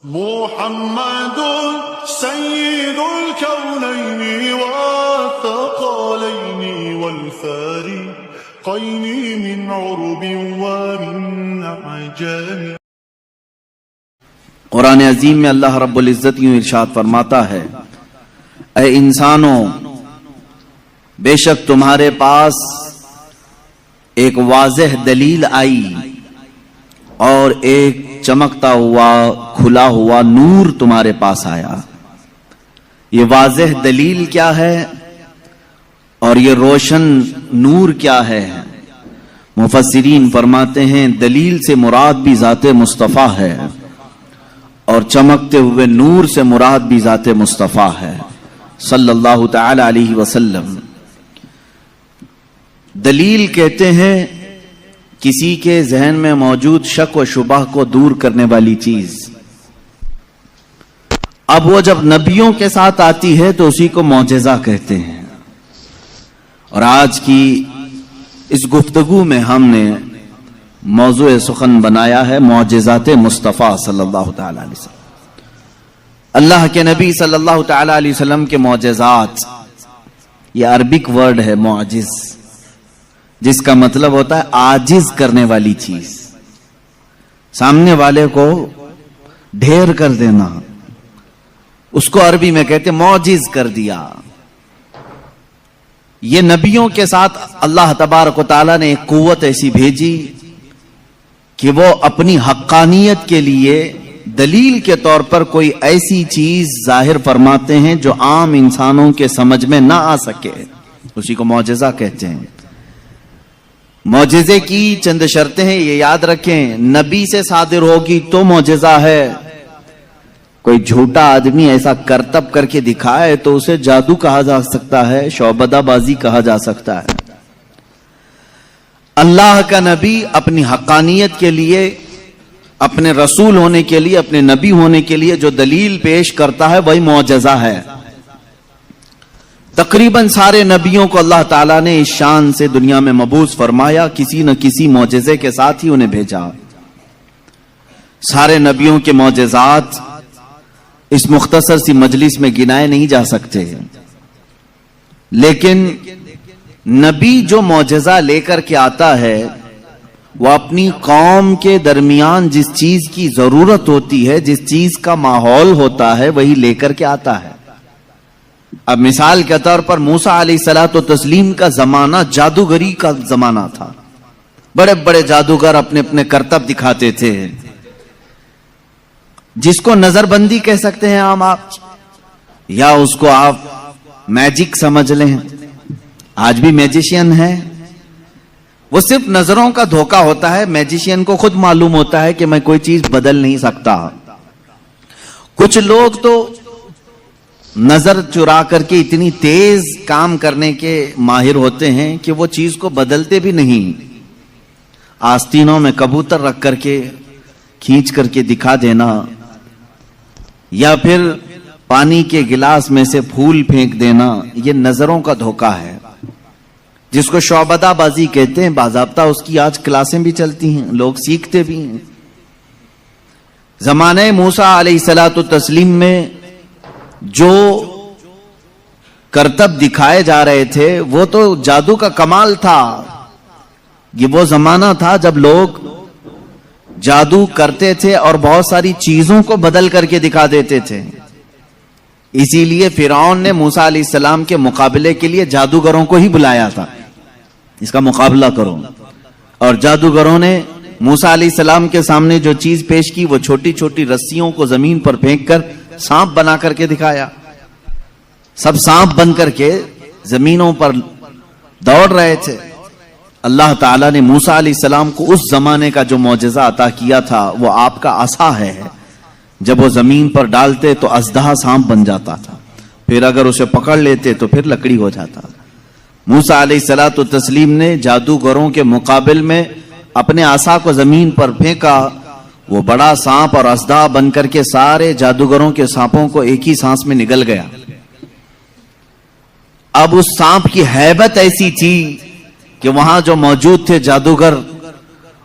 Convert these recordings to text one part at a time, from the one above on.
محمد سيد الكونين والثقلين والفارقين من عرب ومن عجم۔ قرآن عظیم میں اللہ رب العزت یوں ارشاد فرماتا ہے، اے انسانوں، بے شک تمہارے پاس ایک واضح دلیل آئی اور ایک چمکتا ہوا کھلا ہوا نور تمہارے پاس آیا۔ یہ واضح دلیل کیا ہے اور یہ روشن نور کیا ہے؟ مفسرین فرماتے ہیں دلیل سے مراد بھی ذات مصطفیٰ ہے اور چمکتے ہوئے نور سے مراد بھی ذات مصطفیٰ ہے صلی اللہ تعالی علیہ وسلم۔ دلیل کہتے ہیں کسی کے ذہن میں موجود شک و شبہ کو دور کرنے والی چیز۔ اب وہ جب نبیوں کے ساتھ آتی ہے تو اسی کو معجزہ کہتے ہیں، اور آج کی اس گفتگو میں ہم نے موضوع سخن بنایا ہے معجزات مصطفیٰ صلی اللہ تعالی علیہ وسلم۔ اللہ کے نبی صلی اللہ تعالی علیہ وسلم کے معجزات، یہ عربک ورڈ ہے معجز، جس کا مطلب ہوتا ہے عاجز کرنے والی چیز، سامنے والے کو ڈھیر کر دینا، اس کو عربی میں کہتے معجز کر دیا۔ یہ نبیوں کے ساتھ اللہ تبارک و تعالیٰ نے ایک قوت ایسی بھیجی کہ وہ اپنی حقانیت کے لیے دلیل کے طور پر کوئی ایسی چیز ظاہر فرماتے ہیں جو عام انسانوں کے سمجھ میں نہ آ سکے، اسی کو معجزہ کہتے ہیں۔ معجزے کی چند شرطیں ہیں، یہ یاد رکھیں، نبی سے صادر ہوگی تو معجزہ ہے۔ کوئی جھوٹا آدمی ایسا کرتب کر کے دکھائے تو اسے جادو کہا جا سکتا ہے، شعبدہ بازی کہا جا سکتا ہے۔ اللہ کا نبی اپنی حقانیت کے لیے، اپنے رسول ہونے کے لیے، اپنے نبی ہونے کے لیے جو دلیل پیش کرتا ہے وہی معجزہ ہے۔ تقریباً سارے نبیوں کو اللہ تعالیٰ نے اس شان سے دنیا میں مبعوث فرمایا، کسی نہ کسی معجزے کے ساتھ ہی انہیں بھیجا۔ سارے نبیوں کے معجزات اس مختصر سی مجلس میں گنائے نہیں جا سکتے، لیکن نبی جو معجزہ لے کر کے آتا ہے وہ اپنی قوم کے درمیان جس چیز کی ضرورت ہوتی ہے، جس چیز کا ماحول ہوتا ہے وہی لے کر کے آتا ہے۔ اب مثال کے طور پر موسیٰ علیہ الصلوۃ والتسلیم کا زمانہ جادوگری کا زمانہ تھا، بڑے بڑے جادوگر اپنے اپنے کرتب دکھاتے تھے، جس کو نظر بندی کہہ سکتے ہیں عام آپ، یا اس کو آپ میجک سمجھ لیں۔ آج بھی میجیشین ہے، وہ صرف نظروں کا دھوکہ ہوتا ہے، میجیشین کو خود معلوم ہوتا ہے کہ میں کوئی چیز بدل نہیں سکتا۔ کچھ لوگ تو نظر چرا کر کے اتنی تیز کام کرنے کے ماہر ہوتے ہیں کہ وہ چیز کو بدلتے بھی نہیں، آستینوں میں کبوتر رکھ کر کے کھینچ کر کے دکھا دینا، یا پھر پانی کے گلاس میں سے پھول پھینک دینا، یہ نظروں کا دھوکہ ہے، جس کو شعبدہ بازی کہتے ہیں۔ باضابطہ اس کی آج کلاسیں بھی چلتی ہیں، لوگ سیکھتے بھی ہیں۔ زمانہ موسیٰ علیہ الصلوۃ والتسلیم میں جو کرتب دکھائے جا رہے تھے وہ تو جادو کا کمال تھا۔ یہ وہ زمانہ تھا جب لوگ جادو کرتے تھے اور بہت ساری چیزوں کو بدل کر کے دکھا دیتے تھے۔ اسی لیے فرعون نے موسیٰ علیہ السلام کے مقابلے کے لیے جادوگروں کو ہی بلایا تھا، اس کا مقابلہ کرو، اور جادوگروں نے موسیٰ علیہ السلام کے سامنے جو چیز پیش کی وہ چھوٹی چھوٹی رسیوں کو زمین پر پھینک کر سانپ بنا کر کے دکھایا۔ سب سانپ بن کر کے زمینوں پر دوڑ رہے تھے۔ اللہ تعالیٰ نے موسیٰ علیہ السلام کو اس زمانے کا جو معجزہ عطا کیا تھا وہ آپ کا عصا ہے، جب وہ زمین پر ڈالتے تو اژدہا سانپ بن جاتا تھا، پھر اگر اسے پکڑ لیتے تو پھر لکڑی ہو جاتا۔ موسیٰ علیہ الصلوۃ والتسلیم نے جادوگروں کے مقابل میں اپنے عصا کو زمین پر پھینکا، وہ بڑا سانپ اور اژدہا بن کر کے سارے جادوگروں کے سانپوں کو ایک ہی سانس میں نگل گیا۔ اب اس سانپ کی ہیبت ایسی تھی کہ وہاں جو موجود تھے جادوگر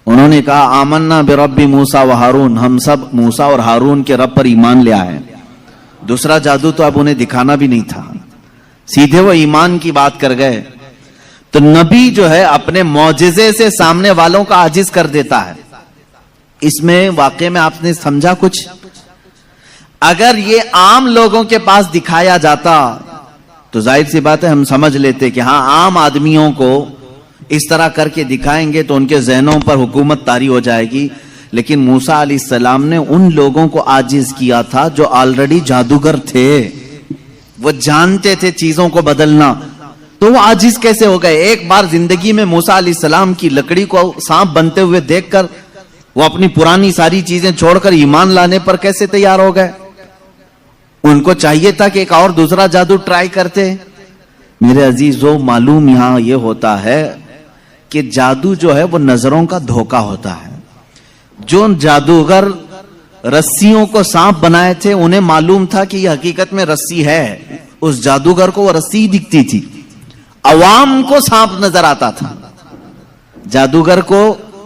انہوں نے کہا آمنا برب موسیٰ و ہارون، ہم سب موسیٰ اور ہارون کے رب پر ایمان لے آئے. دوسرا جادو تو اب انہیں دکھانا بھی نہیں تھا، سیدھے وہ ایمان کی بات کر گئے. تو نبی جو ہے اپنے معجزے سے سامنے والوں کا عاجز کر دیتا ہے. اس میں واقعے میں آپ نے سمجھا کچھ؟ اگر یہ عام لوگوں کے پاس دکھایا جاتا تو ظاہر سی بات ہے ہم سمجھ لیتے کہ ہاں عام آدمیوں کو اس طرح کر کے دکھائیں گے تو ان کے ذہنوں پر حکومت طاری ہو جائے گی. لیکن موسیٰ علیہ السلام نے ان لوگوں کو عاجز کیا تھا جو آلریڈی جادوگر تھے، وہ جانتے تھے چیزوں کو بدلنا. تو وہ عاجز کیسے ہو گئے؟ ایک بار زندگی میں موسیٰ علیہ السلام کی لکڑی کو سانپ بنتے ہوئے دیکھ کر وہ اپنی پرانی ساری چیزیں چھوڑ کر ایمان لانے پر کیسے تیار ہو گئے؟ ان کو چاہیے تھا کہ ایک اور دوسرا جادو ٹرائی کرتے. میرے عزیزو، معلوم یہاں یہ ہوتا ہے کہ جادو جو ہے وہ نظروں کا دھوکہ ہوتا ہے. جو جادوگر رسیوں کو سانپ بنائے تھے انہیں معلوم تھا کہ یہ حقیقت میں رسی ہے. اس جادوگر کو وہ رسی دکھتی تھی، عوام کو سانپ نظر آتا تھا. جادوگر کو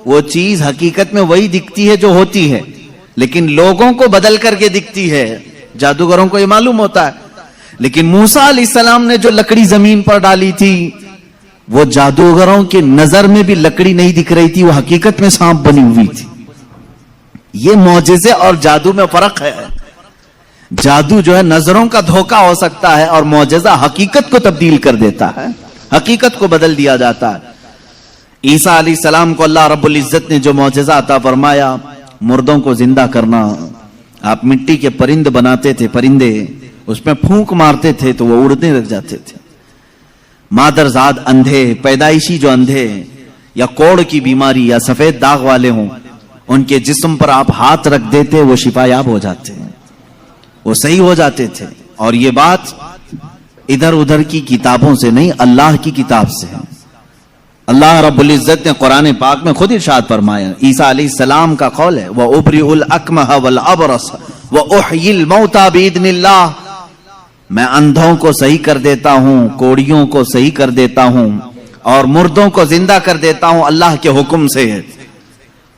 وہ چیز حقیقت میں وہی دکھتی ہے جو ہوتی ہے، لیکن لوگوں کو بدل کر کے دکھتی ہے. جادوگروں کو یہ معلوم ہوتا ہے. لیکن موسیٰ علیہ السلام نے جو لکڑی زمین پر ڈالی تھی وہ جادوگروں کی نظر میں بھی لکڑی نہیں دکھ رہی تھی، وہ حقیقت میں سانپ بنی ہوئی تھی. یہ معجزے اور جادو میں فرق ہے. جادو جو ہے نظروں کا دھوکہ ہو سکتا ہے اور معجزہ حقیقت کو تبدیل کر دیتا ہے، حقیقت کو بدل دیا جاتا ہے. عیسیٰ علیہ السلام کو اللہ رب العزت نے جو معجزہ عطا فرمایا، مردوں کو زندہ کرنا. آپ مٹی کے پرند بناتے تھے، پرندے اس میں پھونک مارتے تھے تو وہ اڑنے لگ جاتے تھے. مادرزاد اندھے، پیدائشی جو اندھے یا کوڑ کی بیماری یا سفید داغ والے ہوں، ان کے جسم پر آپ ہاتھ رکھ دیتے وہ شفا یاب ہو جاتے ہیں، وہ صحیح ہو جاتے تھے. اور یہ بات ادھر ادھر کی کتابوں سے نہیں، اللہ کی کتاب سے ہے. اللہ رب العزت نے قرآن پاک میں خود ارشاد فرمایا، عیسیٰ علیہ السلام کا قول ہے وَأُبْرِئُ الْأَكْمَحَ وَالْأَبْرَصَ وَأُحْيِي الْمَوْتَى بِإِذْنِ اللَّهِ، میں اندھوں کو صحیح کر دیتا ہوں، کوڑیوں کو صحیح کر دیتا ہوں، اور مردوں کو زندہ کر دیتا ہوں اللہ کے حکم سے.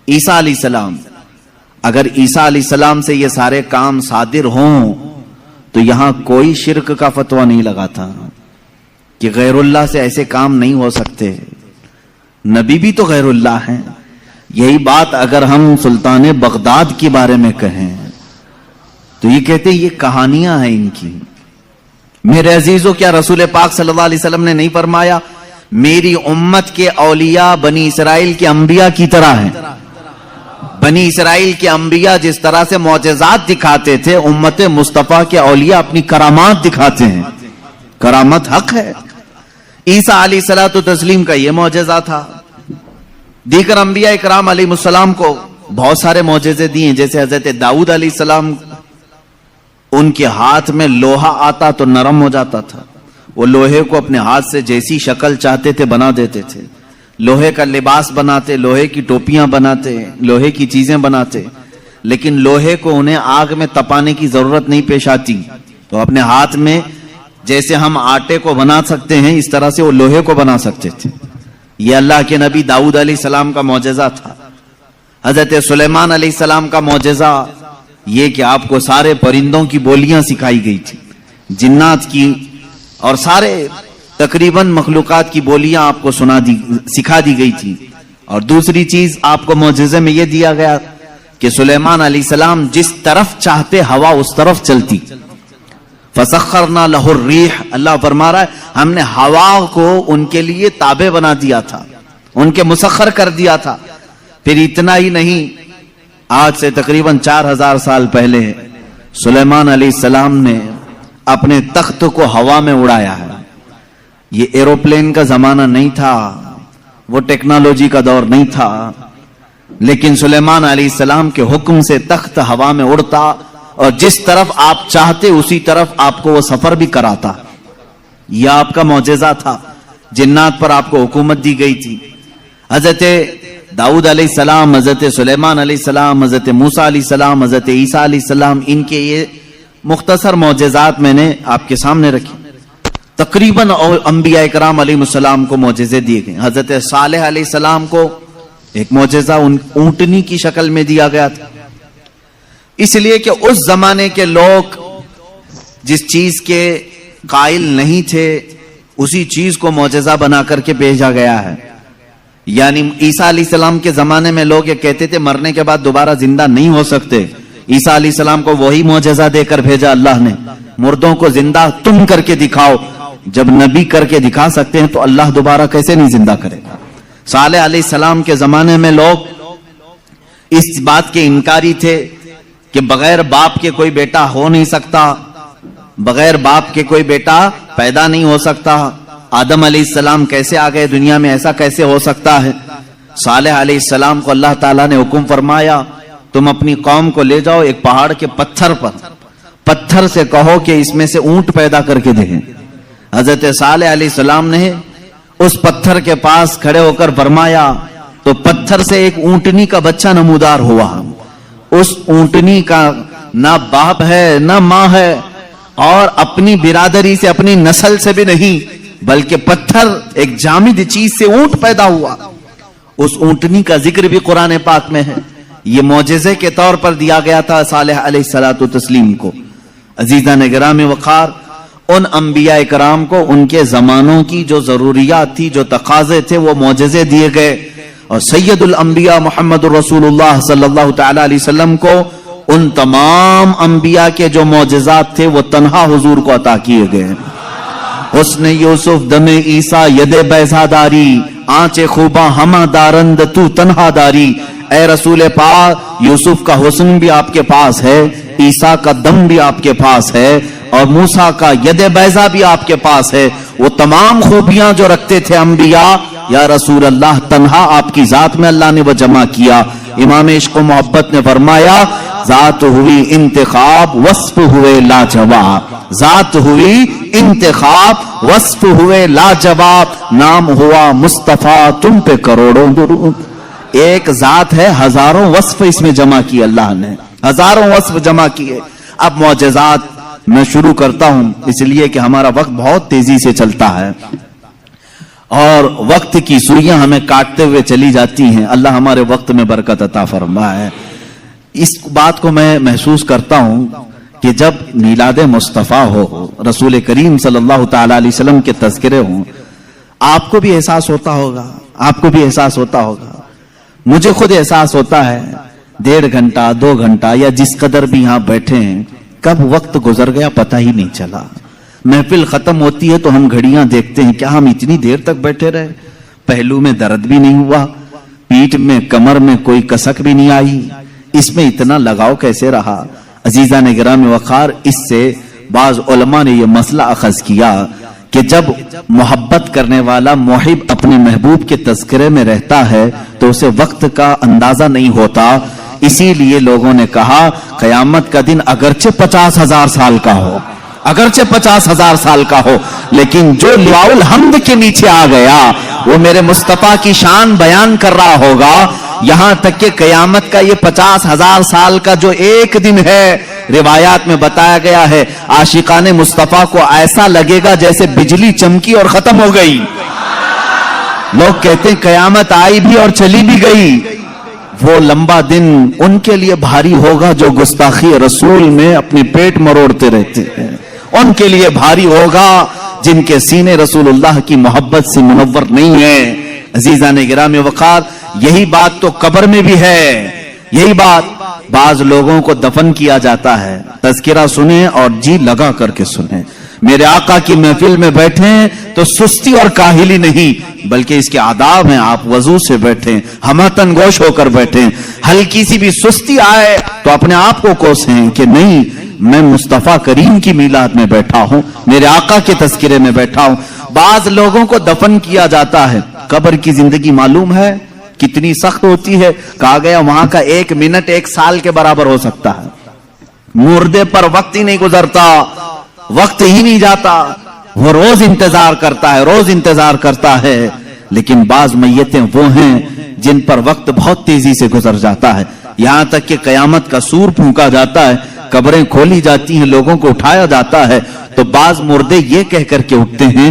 عیسیٰ علیہ السلام، اگر عیسیٰ علیہ السلام سے یہ سارے کام صادر ہوں تو یہاں کوئی شرک کا فتویٰ نہیں لگا تھا کہ غیر اللہ سے ایسے کام نہیں ہو سکتے. نبی بھی تو غیر اللہ ہیں. یہی بات اگر ہم سلطان بغداد کے بارے میں کہیں تو یہ کہتے ہیں یہ کہانیاں ہیں ان کی. میرے عزیزو، کیا رسول پاک صلی اللہ علیہ وسلم نے نہیں فرمایا میری امت کے اولیاء بنی اسرائیل کے انبیاء کی طرح ہیں؟ بنی اسرائیل کے انبیاء جس طرح سے معجزات دکھاتے تھے، امت مصطفیٰ کے اولیاء اپنی کرامات دکھاتے ہیں. کرامت حق ہے. عیسیٰ علیہ الصلوۃ والتسلیم کا یہ معجزہ تھا. دیگر انبیاء اکرام علیہ السلام کو بہت سارے معجزے دیے، جیسے حضرت داؤد علیہ السلام، ان کے ہاتھ میں لوہا آتا تو نرم ہو جاتا تھا. وہ لوہے کو اپنے ہاتھ سے جیسی شکل چاہتے تھے بنا دیتے تھے. لوہے کا لباس بناتے، لوہے کی ٹوپیاں بناتے، لوہے کی چیزیں بناتے. لیکن لوہے کو انہیں آگ میں تپانے کی ضرورت نہیں پیش آتی، تو اپنے ہاتھ میں جیسے ہم آٹے کو بنا سکتے ہیں اس طرح سے وہ لوہے کو بنا سکتے تھے. یہ اللہ کے نبی داؤد علیہ السلام کا معجزہ تھا. حضرت سلیمان علیہ السلام کا معجزہ یہ کہ آپ کو سارے پرندوں کی بولیاں سکھائی گئی تھی، جنات کی اور سارے تقریباً مخلوقات کی بولیاں آپ کو سکھا دی گئی تھی. اور دوسری چیز آپ کو معجزے میں یہ دیا گیا کہ سلیمان علیہ السلام جس طرف چاہتے ہوا اس طرف چلتی. فَسَخَّرْنَا لَهُ الرِّيحَ، اللہ فرما رہا ہے ہم نے ہوا کو ان کے لیے تابع بنا دیا تھا، ان کے مسخر کر دیا تھا. پھر اتنا ہی نہیں، آج سے تقریباً 4000 سال پہلے سلیمان علیہ السلام نے اپنے تخت کو ہوا میں اڑایا ہے. یہ ایروپلین کا زمانہ نہیں تھا، وہ ٹیکنالوجی کا دور نہیں تھا، لیکن سلیمان علیہ السلام کے حکم سے تخت ہوا میں اڑتا اور جس طرف آپ چاہتے اسی طرف آپ کو وہ سفر بھی کراتا. یہ آپ کا معجزہ تھا. جنات پر آپ کو حکومت دی گئی تھی. حضرت داؤد علیہ السلام، حضرت سلیمان علیہ السلام، حضرت موسیٰ علیہ السلام، حضرت عیسیٰ علیہ السلام، ان کے یہ مختصر معجزات میں نے آپ کے سامنے رکھی. تقریباً انبیاء کرام علیہ السلام کو معجزے دیے گئے. حضرت صالح علیہ السلام کو ایک معجزہ اونٹنی کی شکل میں دیا گیا تھا، اس لیے کہ اس زمانے کے لوگ جس چیز کے قائل نہیں تھے اسی چیز کو معجزہ بنا کر کے بھیجا گیا ہے. یعنی عیسیٰ علیہ السلام کے زمانے میں لوگ یہ کہتے تھے مرنے کے بعد دوبارہ زندہ نہیں ہو سکتے. عیسیٰ علیہ السلام کو وہی معجزہ دے کر بھیجا اللہ نے، مردوں کو زندہ تم کر کے دکھاؤ. جب نبی کر کے دکھا سکتے ہیں تو اللہ دوبارہ کیسے نہیں زندہ کرے گا. صالح علیہ السلام کے زمانے میں لوگ اس بات کے انکاری تھے کہ بغیر باپ کے کوئی بیٹا ہو نہیں سکتا، بغیر باپ کے کوئی بیٹا پیدا نہیں ہو سکتا. آدم علیہ السلام کیسے آ گئے دنیا میں، ایسا کیسے ہو سکتا ہے. صالح علیہ السلام کو اللہ تعالیٰ نے حکم فرمایا تم اپنی قوم کو لے جاؤ ایک پہاڑ کے پتھر پر، پتھر سے کہو کہ اس میں سے اونٹ پیدا کر کے دیں. حضرت صالح علیہ السلام نے اس پتھر کے پاس کھڑے ہو کر فرمایا تو پتھر سے ایک اونٹنی کا بچہ نمودار ہوا. اس اونٹنی کا نہ باپ ہے نہ ماں ہے اور اپنی برادری سے اپنی نسل سے بھی نہیں، بلکہ پتھر ایک جامد چیز سے اونٹ پیدا ہوا. اس اونٹنی کا ذکر بھی قرآن پاک میں ہے. یہ معجزے کے طور پر دیا گیا تھا صالح علیہ الصلوۃ والتسلیم کو. عزیزان گرامی وقار، ان انبیاء کرام کو ان کے زمانوں کی جو ضروریات تھی، جو تقاضے تھے، وہ معجزے دیے گئے. اور سید الانبیاء محمد رسول اللہ صلی اللہ تعالی علیہ وسلم کو ان تمام انبیاء کے جو معجزات تھے وہ تنہا حضور کو عطا کیے گئے. حسن یوسف دم عیسیٰ ید بیضا داری، آنچ خوباں ہمہ دارند تو تنہا داری. اے رسول پاک، یوسف کا حسن بھی آپ کے پاس ہے، عیسیٰ کا دم بھی آپ کے پاس ہے، اور موسیٰ کا ید بیضا بھی آپ کے پاس ہے. وہ تمام خوبیاں جو رکھتے تھے انبیاء، یا رسول اللہ تنہا آپ کی ذات میں اللہ نے وہ جمع کیا. امام عشق و محبت نے فرمایا ذات ہوئی انتخاب وصف ہوئے لاجواب، ذات ہوئی انتخاب وصف ہوئے لاجواب، نام ہوا مصطفیٰ تم پہ کروڑوں درود. ایک ذات ہے، ہزاروں وصف اس میں جمع کیے اللہ نے، ہزاروں وصف جمع کیے. اب معجزات میں شروع کرتا ہوں اس لیے کہ ہمارا وقت بہت تیزی سے چلتا ہے اور وقت کی سوئیاں ہمیں کاٹتے ہوئے چلی جاتی ہیں. اللہ ہمارے وقت میں برکت عطا فرمائے. اس بات کو میں محسوس کرتا ہوں کہ جب میلاد مصطفیٰ ہو، رسول کریم صلی اللہ تعالی علیہ وسلم کے تذکرے ہوں، آپ کو بھی احساس ہوتا ہوگا، آپ کو بھی احساس ہوتا ہوگا. مجھے خود احساس ہوتا ہے 1.5 گھنٹہ 2 گھنٹہ یا جس قدر بھی یہاں بیٹھے ہیں، کب وقت گزر گیا پتہ ہی نہیں چلا. محفل ختم ہوتی ہے تو ہم گھڑیاں دیکھتے ہیں، کیا ہم اتنی دیر تک بیٹھے رہے؟ پہلو میں درد بھی نہیں ہوا، پیٹھ میں کمر میں کوئی کسک بھی نہیں آئی، اس میں اتنا لگاؤ کیسے رہا؟ عزیزان گرامی وقار، اس سے بعض علماء نے یہ مسئلہ اخذ کیا کہ جب محبت کرنے والا محب اپنے محبوب کے تذکرے میں رہتا ہے تو اسے وقت کا اندازہ نہیں ہوتا. اسی لیے لوگوں نے کہا قیامت کا دن اگرچہ 50,000 سال کا ہو، اگرچہ 50,000 سال کا ہو، لیکن جو لواء الحمد کے نیچے آ گیا وہ میرے مصطفیٰ کی شان بیان کر رہا ہوگا. یہاں تک کہ قیامت کا یہ 50,000 سال کا جو ایک دن ہے، روایات میں بتایا گیا ہے عاشقان مصطفیٰ کو ایسا لگے گا جیسے بجلی چمکی اور ختم ہو گئی. لوگ کہتے ہیں قیامت آئی بھی اور چلی بھی گئی. وہ لمبا دن ان کے لیے بھاری ہوگا جو گستاخی رسول میں اپنی پیٹ مروڑتے رہتے ہیں، ان کے لیے بھاری ہوگا جن کے سینے رسول اللہ کی محبت سے منور نہیں ہیں. عزیزان گرامی وقار، یہی بات تو قبر میں بھی ہے. یہی بات بعض لوگوں کو دفن کیا جاتا ہے، تذکرہ سنیں اور جی لگا کر کے سنیں. میرے آقا کی محفل میں بیٹھیں تو سستی اور کاہلی نہیں بلکہ اس کے آداب ہیں. آپ وضو سے بیٹھیں، ہمتن گوش ہو کر بیٹھیں. ہلکی سی بھی سستی آئے تو اپنے آپ کو کوسیں کہ نہیں، میں مصطفیٰ کریم کی میلاد میں بیٹھا ہوں، میرے آقا کے تذکرے میں بیٹھا ہوں. بعض لوگوں کو دفن کیا جاتا ہے. قبر کی زندگی معلوم ہے کتنی سخت ہوتی ہے. کہا گیا وہاں کا 1 منٹ 1 سال کے برابر ہو سکتا ہے. مردے پر وقت ہی نہیں گزرتا، وقت ہی نہیں جاتا. وہ روز انتظار کرتا ہے، روز انتظار کرتا ہے. لیکن بعض میتیں وہ ہیں جن پر وقت بہت تیزی سے گزر جاتا ہے. یہاں تک کہ قیامت کا سور پھونکا جاتا ہے، قبریں کھولی جاتی ہیں، لوگوں کو اٹھایا جاتا ہے تو بعض مردے یہ کہہ کر کے اٹھتے ہیں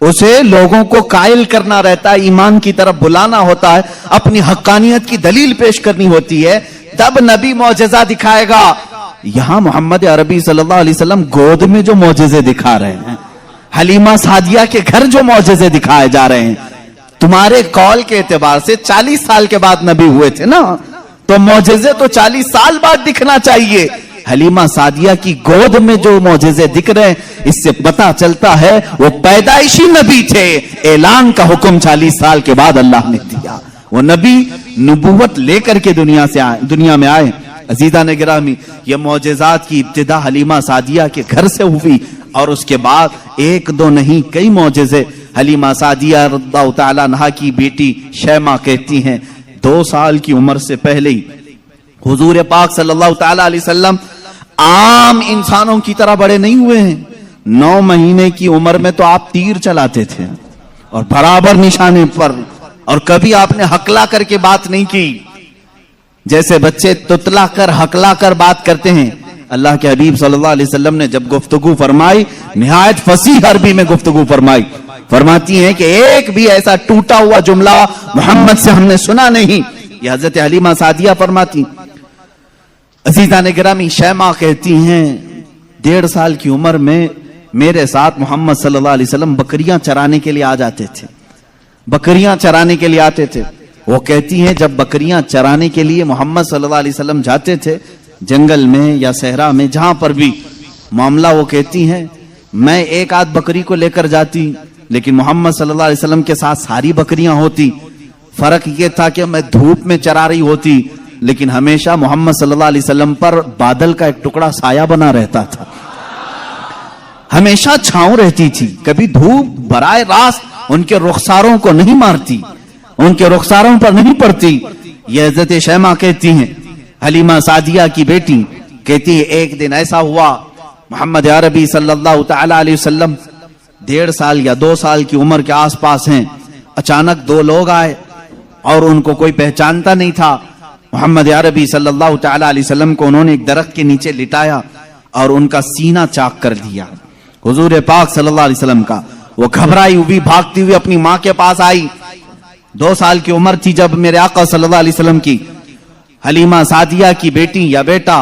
اسے لوگوں کو قائل کرنا رہتا ہے، ایمان کی طرف بلانا ہوتا ہے، اپنی حقانیت کی دلیل پیش کرنی ہوتی ہے، تب نبی معجزہ دکھائے گا۔ یہاں محمد عربی صلی اللہ علیہ وسلم گود میں جو معجزے دکھا رہے ہیں، حلیمہ سعدیہ کے گھر جو معجزے دکھائے جا رہے ہیں، تمہارے قول کے اعتبار سے 40 سال کے بعد نبی ہوئے تھے نا، تو معجزے تو 40 سال بعد دکھنا چاہیے۔ حلیمہ سعدیہ کی گود میں جو معجزے دکھ رہے ہیں، اس سے پتا چلتا ہے وہ پیدائشی نبی تھے، اعلان کا حکم 40 سال کے بعد اللہ نے دیا، وہ نبی نبوت لے کر کے دنیا میں آئے۔ عزیزان گرامی، یہ معجزات کی ابتدا حلیمہ سعدیہ کے گھر سے ہوئی، اور اس کے بعد ایک دو نہیں کئی معجزے۔ حلیمہ سعدیہ رضی اللہ تعالیٰ عنہا کی بیٹی شیمہ کہتی ہیں 2 سال کی عمر سے پہلے ہی حضور پاک صلی اللہ تعالیٰ علیہ وسلم عام انسانوں کی طرح بڑے نہیں ہوئے ہیں، 9 مہینے کی عمر میں تو آپ تیر چلاتے تھے اور برابر نشانے پر، اور کبھی آپ نے ہکلا کر کے بات نہیں کی، جیسے بچے تتلا کر ہکلا کر بات کرتے ہیں۔ اللہ کے حبیب صلی اللہ علیہ وسلم نے جب گفتگو فرمائی، نہایت فصیح عربی میں گفتگو فرمائی، فرماتی ہیں کہ ایک بھی ایسا ٹوٹا ہوا جملہ محمد سے ہم نے سنا نہیں، یہ حضرت حلیمہ سعدیہ فرماتی۔ عزیزان گرامی، شیمہ کہتی ہیں 1.5 سال کی عمر میں میرے ساتھ محمد صلی اللہ علیہ وسلم بکریاں چرانے کے لیے آ جاتے تھے، بکریاں چرانے کے لیے آتے تھے۔ وہ کہتی ہیں جب بکریاں چرانے کے لیے محمد صلی اللہ علیہ وسلم جاتے تھے، جنگل میں یا صحرا میں جہاں پر بھی معاملہ، وہ کہتی ہیں میں ایک آدھ بکری کو لے کر جاتی، لیکن محمد صلی اللہ علیہ وسلم کے ساتھ ساری بکریاں ہوتی۔ فرق یہ تھا کہ میں دھوپ میں چرا رہی ہوتی، لیکن ہمیشہ محمد صلی اللہ علیہ وسلم پر بادل کا ایک ٹکڑا سایہ بنا رہتا تھا، ہمیشہ چھاؤں رہتی تھی، کبھی دھوپ براہ راست ان کے رخساروں کو نہیں مارتی، ان کے رخساروں پر نہیں پڑتی۔ یہ حضرت شیمہ کہتی ہیں، حلیمہ سعدیہ کی بیٹی کہتی ہے ایک دن ایسا ہوا، محمد عربی صلی اللہ تعالی علیہ وسلم 1.5 سال یا 2 سال کی عمر کے آس پاس ہیں، اچانک 2 لوگ آئے اور ان کو کوئی پہچانتا نہیں تھا۔ محمد عربی صلی اللہ تعالی علیہ وسلم کو انہوں نے ایک درخت کے نیچے لٹایا اور ان کا سینہ چاک کر دیا، حضور پاک صلی اللہ علیہ وسلم کا۔ وہ گھبرائی ہوئی بھاگتی ہوئی اپنی ماں کے پاس آئی، 2 سال کی عمر تھی جب میرے آقا صلی اللہ علیہ وسلم کی۔ حلیمہ سعدیہ کی بیٹی یا بیٹا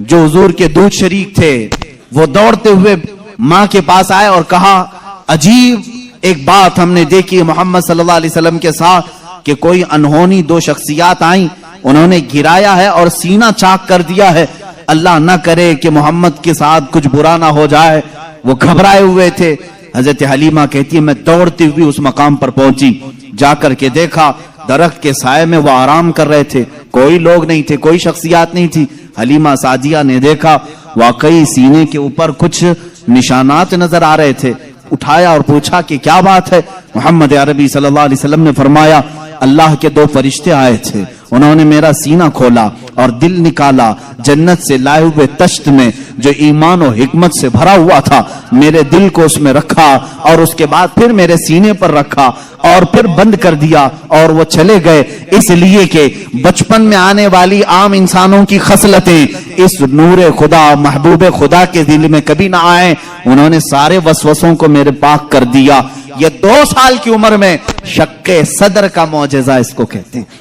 جو حضور کے دودھ شریک تھے، وہ دوڑتے ہوئے ماں کے پاس آئے اور کہا عجیب ایک بات ہم نے دیکھی محمد صلی اللہ علیہ وسلم کے ساتھ، کہ کوئی انہونی 2 شخصیات آئیں، انہوں نے گرایا ہے اور سینہ چاک کر دیا ہے، اللہ نہ کرے کہ محمد کے ساتھ کچھ برا نہ ہو جائے۔ وہ گھبرائے ہوئے تھے۔ حضرت حلیمہ کہتی ہے میں دوڑتی ہوئی اس مقام پر پہنچی، جا کر کے دیکھا درخت کے سائے میں وہ آرام کر رہے تھے، کوئی لوگ نہیں تھے، کوئی شخصیات نہیں تھی۔ حلیمہ سعدیہ نے دیکھا واقعی سینے کے اوپر کچھ نشانات نظر آ رہے تھے، اٹھایا اور پوچھا کہ کیا بات ہے؟ محمد عربی صلی اللہ علیہ وسلم نے فرمایا اللہ کے 2 فرشتے آئے تھے، انہوں نے میرا سینہ کھولا اور دل نکالا، جنت سے لائے ہوئے تشت میں جو ایمان و حکمت سے بھرا ہوا تھا، میرے دل کو اس میں رکھا اور اس کے بعد پھر میرے سینے پر رکھا اور پھر بند کر دیا اور وہ چلے گئے، اس لیے کہ بچپن میں آنے والی عام انسانوں کی خصلتیں اس نور خدا محبوب خدا کے دل میں کبھی نہ آئیں، انہوں نے سارے وسوسوں کو میرے پاک کر دیا۔ یہ 2 سال کی عمر میں شق صدر کا معجزہ اس کو کہتے ہیں۔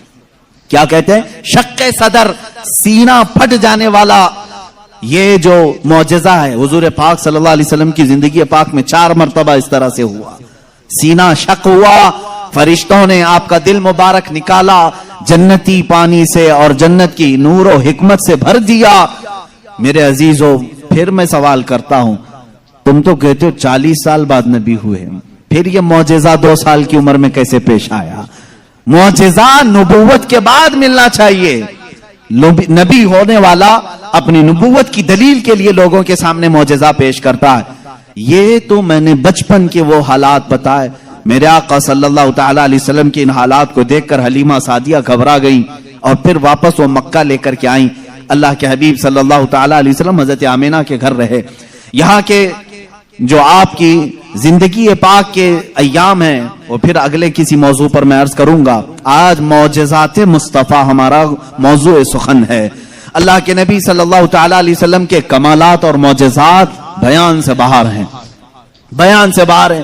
کیا کہتے ہیں؟ شق صدر، سینہ پھٹ جانے والا یہ جو معجزہ ہے، حضور پاک صلی اللہ علیہ وسلم کی زندگی پاک میں 4 مرتبہ اس طرح سے ہوا، سینہ شق ہوا، فرشتوں نے آپ کا دل مبارک نکالا، جنتی پانی سے اور جنت کی نور و حکمت سے بھر دیا۔ میرے عزیزو، پھر میں سوال کرتا ہوں، تم تو کہتے ہو 40 سال بعد نبی ہوئے، پھر یہ معجزہ 2 سال کی عمر میں کیسے پیش آیا؟ معجزہ نبوت کے بعد ملنا چاہیے۔ نبی ہونے والا اپنی نبوت کی دلیل کے لیے لوگوں کے سامنے معجزہ پیش کرتا ہے۔ یہ تو میں نے بچپن کے وہ حالات بتائے، میرے آقا صلی اللہ تعالی علیہ وسلم کے ان حالات کو دیکھ کر حلیمہ سعدیہ گھبرا گئیں اور پھر واپس وہ مکہ لے کر کے آئیں۔ اللہ کے حبیب صلی اللہ تعالی علیہ وسلم حضرت آمینہ کے گھر رہے۔ یہاں کے جو آپ کی زندگی پاک کے ایام ہیں وہ پھر اگلے کسی موضوع پر میں عرض کروں گا۔ آج معجزات مصطفیٰ ہمارا موضوع سخن ہے۔ اللہ کے نبی صلی اللہ تعالی علیہ وسلم کے کمالات اور معجزات بیان سے باہر ہیں، بیان سے باہر ہیں۔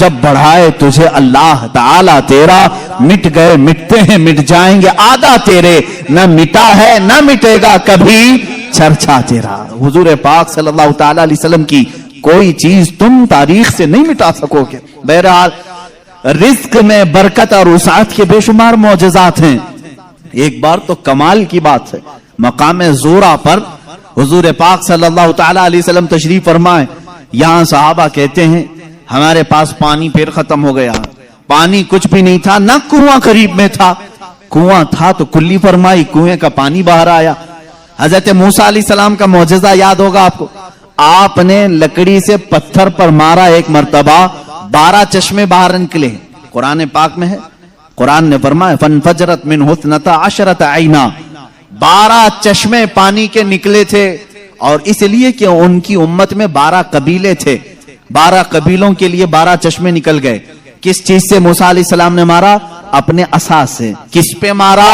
جب بڑھائے تجھے اللہ تعالی تیرا، مٹ گئے مٹتے ہیں مٹ جائیں گے آدھا تیرے، نہ مٹا ہے نہ مٹے گا کبھی چرچا تیرا۔ حضور پاک صلی اللہ تعالی علیہ وسلم کی کوئی چیز تم تاریخ سے نہیں مٹا سکو گے۔ بہرحال رزق میں برکت اور وسعت کے بے شمار معجزات ہیں۔ ایک بار تو کمال کی بات ہے، مقام زورا پر حضور پاک صلی اللہ تعالی علیہ وسلم تشریف فرمائے، یہاں صحابہ کہتے ہیں ہمارے پاس پانی پھر ختم ہو گیا، پانی کچھ بھی نہیں تھا، نہ کنواں قریب میں تھا، کنواں تھا تو کلی فرمائی، کنویں کا پانی باہر آیا۔ حضرت موسیٰ علیہ السلام کا معجزہ یاد ہوگا آپ کو، آپ نے لکڑی سے پتھر پر مارا ایک مرتبہ، 12 چشمے باہر نکلے، قرآن پاک میں ہے، قرآن نے فرمایا فَانْفَجَرَتْ مِنْهُ 12 عَيْنًا، 12 چشمے پانی کے نکلے تھے، اور اس لیے کہ ان کی امت میں 12 قبیلے تھے، 12 قبیلوں کے لیے 12 چشمے نکل گئے۔ کس چیز سے موسیٰ علیہ السلام نے مارا؟ اپنے عصا سے۔ کس پہ مارا؟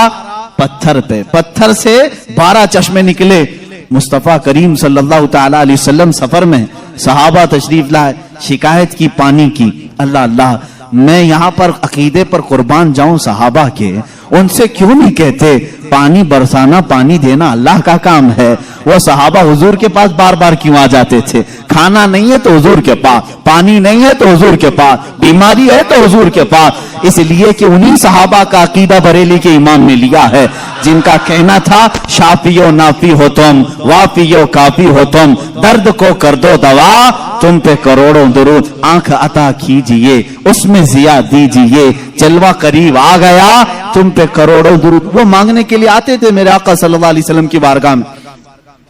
پتھر پہ، پتھر سے 12 چشمے نکلے۔ مصطفیٰ کریم صلی اللہ تعالی علیہ وسلم سفر میں، صحابہ تشریف لائے، شکایت کی پانی کی، اللہ اللہ میں یہاں پر عقیدے پر قربان جاؤں صحابہ کے، ان سے کیوں نہیں کہتے پانی برسانا پانی دینا اللہ کا کام ہے؟ وہ صحابہ حضور کے پاس بار بار کیوں آ جاتے تھے؟ کھانا نہیں ہے تو حضور کے پاس، پانی نہیں ہے تو حضور کے پاس، بیماری ہے تو حضور کے پاس، اس لیے کہ انہی صحابہ کا عقیدہ بریلی کے امام نے لیا ہے، جن کا کہنا تھا شافی و نافی ہو تم، وافی و کافی ہو تم، درد کو کر دو دوا، تم پہ کروڑوں درود، آنکھ عطا کیجئے اس میں ضیاء دیجئے، جلوہ قریب آ گیا تم پہ کروڑوں درود۔ وہ مانگنے کے لیے آتے تھے میرے آقا صلی اللہ علیہ وسلم کی بارگاہ میں،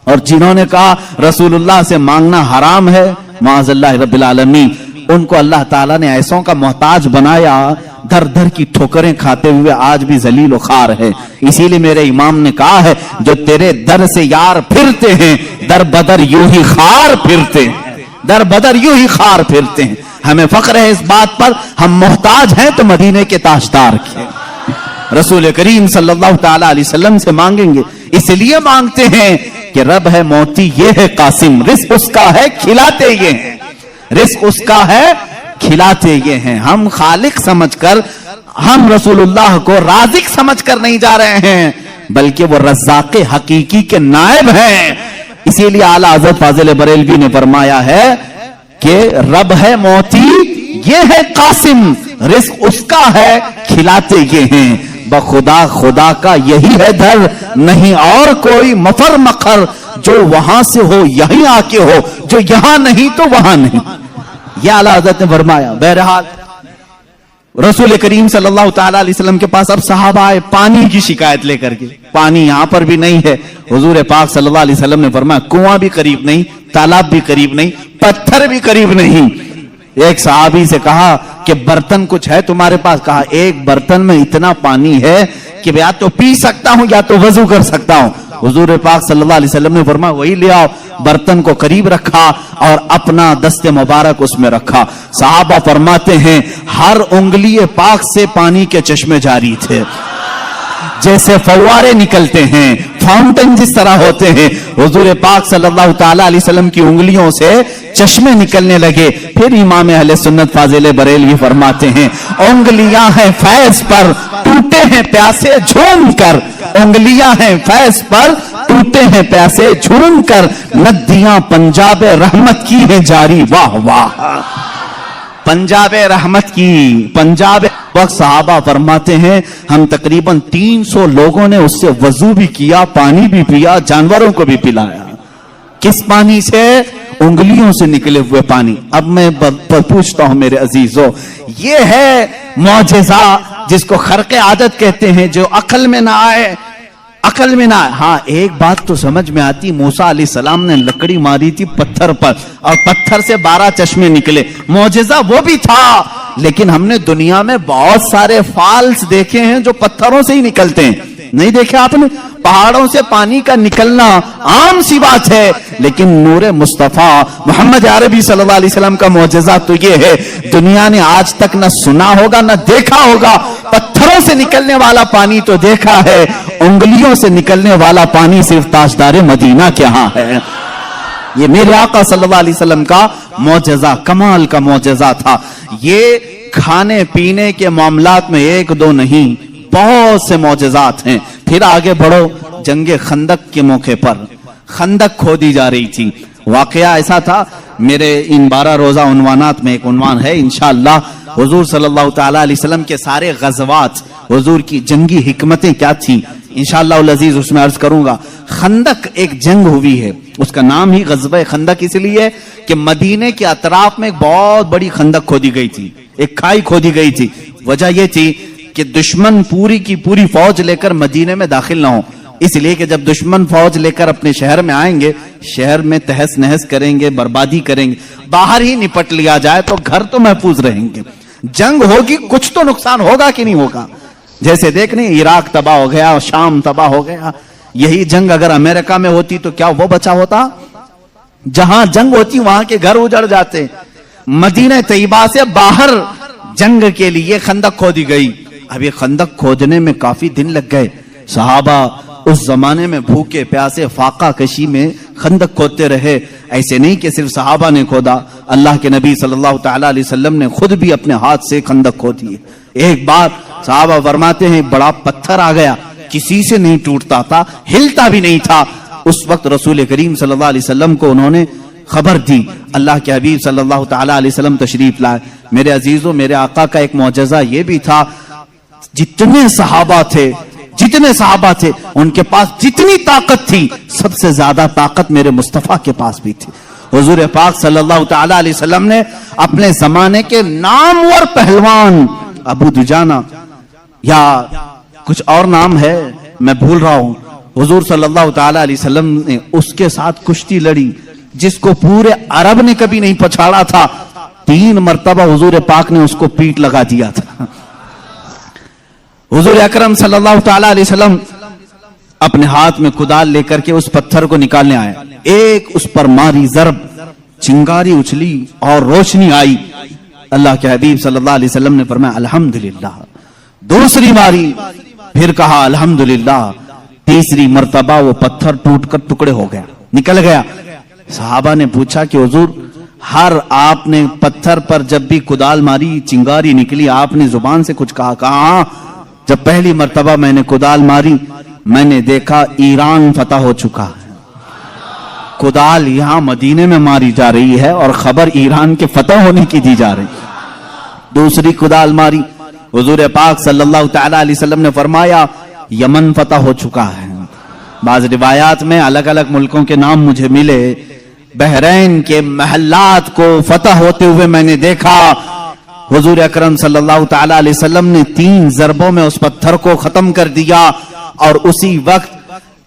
اور جنہوں نے کہا رسول اللہ سے مانگنا حرام ہے، معاذ اللہ رب العالمین، ان کو اللہ تعالیٰ نے ایسوں کا محتاج بنایا، در در کی ٹھوکریں کھاتے ہوئے آج بھی ذلیل و خوار ہے۔ اسی لیے میرے امام نے کہا ہے جو تیرے در سے یار پھرتے ہیں، در بدر یوں ہی خار پھرتے ہیں، در بدر یوں ہی خار پھرتے ہیں۔ ہمیں فخر ہے اس بات پر، ہم محتاج ہیں تو مدینے کے تاجدار کے، رسول کریم صلی اللہ تعالی علیہ وسلم سے مانگیں گے، اس لیے مانگتے ہیں کہ رب ہے موتی یہ ہے قاسم، رزق اس کا ہے کھلاتے یہ ہیں، رزق اس کا ہے کھلاتے یہ ہیں۔ ہم خالق سمجھ کر، ہم رسول اللہ کو رازق سمجھ کر نہیں جا رہے ہیں، بلکہ وہ رزاق حقیقی کے نائب ہیں۔ اسی لیے اعلیٰ حضرت فاضل بریلوی نے فرمایا ہے کہ رب ہے موتی یہ ہے قاسم، رزق اس کا ہے کھلاتے یہ ہیں، بخدا خدا کا یہی ہے در، نہیں اور کوئی مفر مقر، جو وہاں سے ہو یہیں آ کے ہو، جو یہاں نہیں تو وہاں نہیں، یہ اعلیٰ حضرت نے فرمایا۔ بہرحال رسول کریم صلی اللہ تعالی علیہ وسلم کے پاس اب صحابہ آئے پانی کی شکایت لے کر کے، پانی یہاں پر بھی نہیں ہے۔ حضور پاک صلی اللہ علیہ وسلم نے فرمایا کنواں بھی قریب نہیں، تالاب بھی قریب نہیں، پتھر بھی قریب نہیں۔ ایک صحابی سے کہا کہ برتن کچھ ہے تمہارے پاس؟ کہا ایک برتن میں اتنا پانی ہے کہ یا تو پی سکتا ہوں یا تو وضو کر سکتا ہوں۔ حضور پاک صلی اللہ علیہ وسلم نے فرمایا وہی لے آؤ، برتن کو قریب رکھا اور اپنا دست مبارک اس میں رکھا۔ صحابہ فرماتے ہیں ہر انگلی پاک سے پانی کے چشمے جاری تھے، جیسے فوارے نکلتے ہیں، فاؤنٹن جس طرح ہوتے ہیں، حضور پاک صلی اللہ تعالی علیہ وسلم کی انگلیوں سے چشمے نکلنے لگے۔ پھر امام اہل سنت فاضل بریلوی فرماتے ہیں انگلیاں ہیں فیض پر، ٹوٹے ہیں پیاسے جھوم کر، انگلیاں ہیں فیض پر، ٹوٹے ہیں پیاسے جھوم کر، ندیاں پنجاب رحمت کی ہیں جاری، واہ واہ، پنجاب رحمت کی، پنجاب وقت۔ صحابہ فرماتے ہیں ہم تقریباً 300 لوگوں نے اس سے وضو بھی کیا، پانی بھی پیا، جانوروں کو بھی پلایا۔ کس پانی سے؟ انگلیوں سے نکلے ہوئے پانی۔ اب میں پوچھتا ہوں میرے عزیزو، یہ ہے معجزہ جس کو خرق عادت کہتے ہیں، جو عقل میں نہ آئے، عقل میں نہ آئے۔ ہاں ایک بات تو سمجھ میں آتی، موسیٰ علیہ السلام نے لکڑی ماری تھی پتھر پر اور پتھر سے 12 چشمے نکلے، معجزہ وہ بھی تھا، لیکن ہم نے دنیا میں بہت سارے فالس دیکھے ہیں جو پتھروں سے ہی نکلتے ہیں، نہیں دیکھے آپ نے؟ پہاڑوں سے پانی کا نکلنا عام سی بات ہے، لیکن نور مصطفیٰ محمد عربی صلی اللہ علیہ وسلم کا معجزہ تو یہ ہے دنیا نے آج تک نہ سنا ہوگا نہ دیکھا ہوگا۔ پتھروں سے نکلنے والا پانی تو دیکھا ہے، انگلیوں سے نکلنے والا پانی صرف تاجدار مدینہ کے ہاں ہے۔ یہ میرے آقا صلی اللہ علیہ وسلم کا معجزہ، کمال کا معجزہ تھا۔ یہ کھانے پینے کے معاملات میں ایک دو نہیں، بہت سے معجزات ہیں۔ پھر آگے بڑھو، جنگ خندق کے موقع پر خندق کھودی جا رہی تھی۔ واقعہ ایسا تھا، میرے ان 12 روزہ عنوانات میں ایک عنوان ہے انشاءاللہ، حضور صلی اللہ تعالی علیہ وسلم کے سارے غزوات، حضور کی جنگی حکمتیں کیا تھیں، انشاءاللہ العزیز اس میں عرض کروں گا۔ خندق ایک جنگ ہوئی ہے، اس کا نام ہی غزوہ خندق اس لیے کہ مدینے کے اطراف میں ایک بہت بڑی خندق کھودی گئی تھی، ایک کھائی کھودی گئی تھی۔ وجہ یہ تھی کہ دشمن پوری کی پوری فوج لے کر مدینے میں داخل نہ ہو، اس لیے کہ جب دشمن فوج لے کر اپنے شہر میں آئیں گے، شہر میں تہس نہس کریں گے، بربادی کریں گے، باہر ہی نپٹ لیا جائے تو گھر تو محفوظ رہیں گے۔ جنگ ہوگی، کچھ تو نقصان ہوگا کہ نہیں ہوگا؟ جیسے دیکھنے عراق تباہ ہو گیا، شام تباہ ہو گیا۔ یہی جنگ اگر امریکہ میں ہوتی تو کیا وہ بچا ہوتا؟ جہاں جنگ ہوتی وہاں کے گھر اجڑ جاتے۔ مدینہ طیبہ سے باہر جنگ کے لیے خندق کھودی گئی۔ اب یہ خندق کھودنے میں کافی دن لگ گئے۔ صحابہ اس زمانے میں بھوکے پیاسے فاقہ کشی میں خندق کھودتے رہے۔ ایسے نہیں کہ صرف صحابہ نے کھودا، اللہ کے نبی صلی اللہ تعالی علیہ وسلم نے خود بھی اپنے ہاتھ سے خندق کھودی ہے۔ ایک بار صحابہ فرماتے ہیں بڑا پتھر آ گیا، کسی سے نہیں ٹوٹتا تھا، ہلتا بھی نہیں تھا۔ اس وقت رسول کریم صلی اللہ علیہ وسلم کو انہوں نے خبر دی، اللہ کے حبیب صلی اللہ تعالی علیہ وسلم تشریف لائے۔ میرے عزیزوں، میرے آقا کا ایک معجزہ یہ بھی تھا، جتنے صحابہ تھے ان کے پاس جتنی طاقت تھی، سب سے زیادہ طاقت میرے مصطفیٰ کے پاس بھی تھی۔ حضور پاک صلی اللہ تعالی علیہ وسلم نے اپنے زمانے کے نامور پہلوان ابو دجانہ یا کچھ اور نام ہے میں بھول رہا ہوں، حضور صلی اللہ تعالی علیہ وسلم نے اس کے ساتھ کشتی لڑی جس کو پورے عرب نے کبھی نہیں پچھاڑا تھا۔ 3 مرتبہ حضور پاک نے اس کو پیٹ لگا دیا تھا۔ حضور اکرم صلی اللہ تعالی علیہ وسلم اپنے ہاتھ میں کدال لے کر کے اس پتھر کو نکالنے آئے، ایک اس پر ماری ضرب، چنگاری اچھلی اور روشنی آئی۔ اللہ کے حبیب صلی اللہ علیہ وسلم نے فرمایا الحمدللہ۔ دوسری ماری، پھر کہا الحمدللہ۔ تیسری مرتبہ وہ پتھر ٹوٹ کر ٹکڑے ہو گیا، نکل گیا۔ صحابہ نے پوچھا کہ حضور، ہر آپ نے پتھر پر جب بھی کدال ماری چنگاری نکلی، آپ نے زبان سے کچھ کہا؟ جب پہلی مرتبہ میں نے کدال ماری، میں نے دیکھا ایران فتح ہو چکا ہے۔ کدال یہاں مدینے میں ماری جا رہی ہے اور خبر ایران کے فتح ہونے کی دی جا رہی۔ دوسری کدال ماری، حضور پاک صلی اللہ تعالی علیہ وسلم نے فرمایا یمن فتح ہو چکا ہے۔ بعض روایات میں الگ الگ ملکوں کے نام مجھے ملے، بحرین کے محلات کو فتح ہوتے ہوئے میں نے دیکھا۔ حضور اکرم صلی اللہ تعالی علیہ وسلم نے 3 ضربوں میں اس پتھر کو ختم کر دیا، اور اسی وقت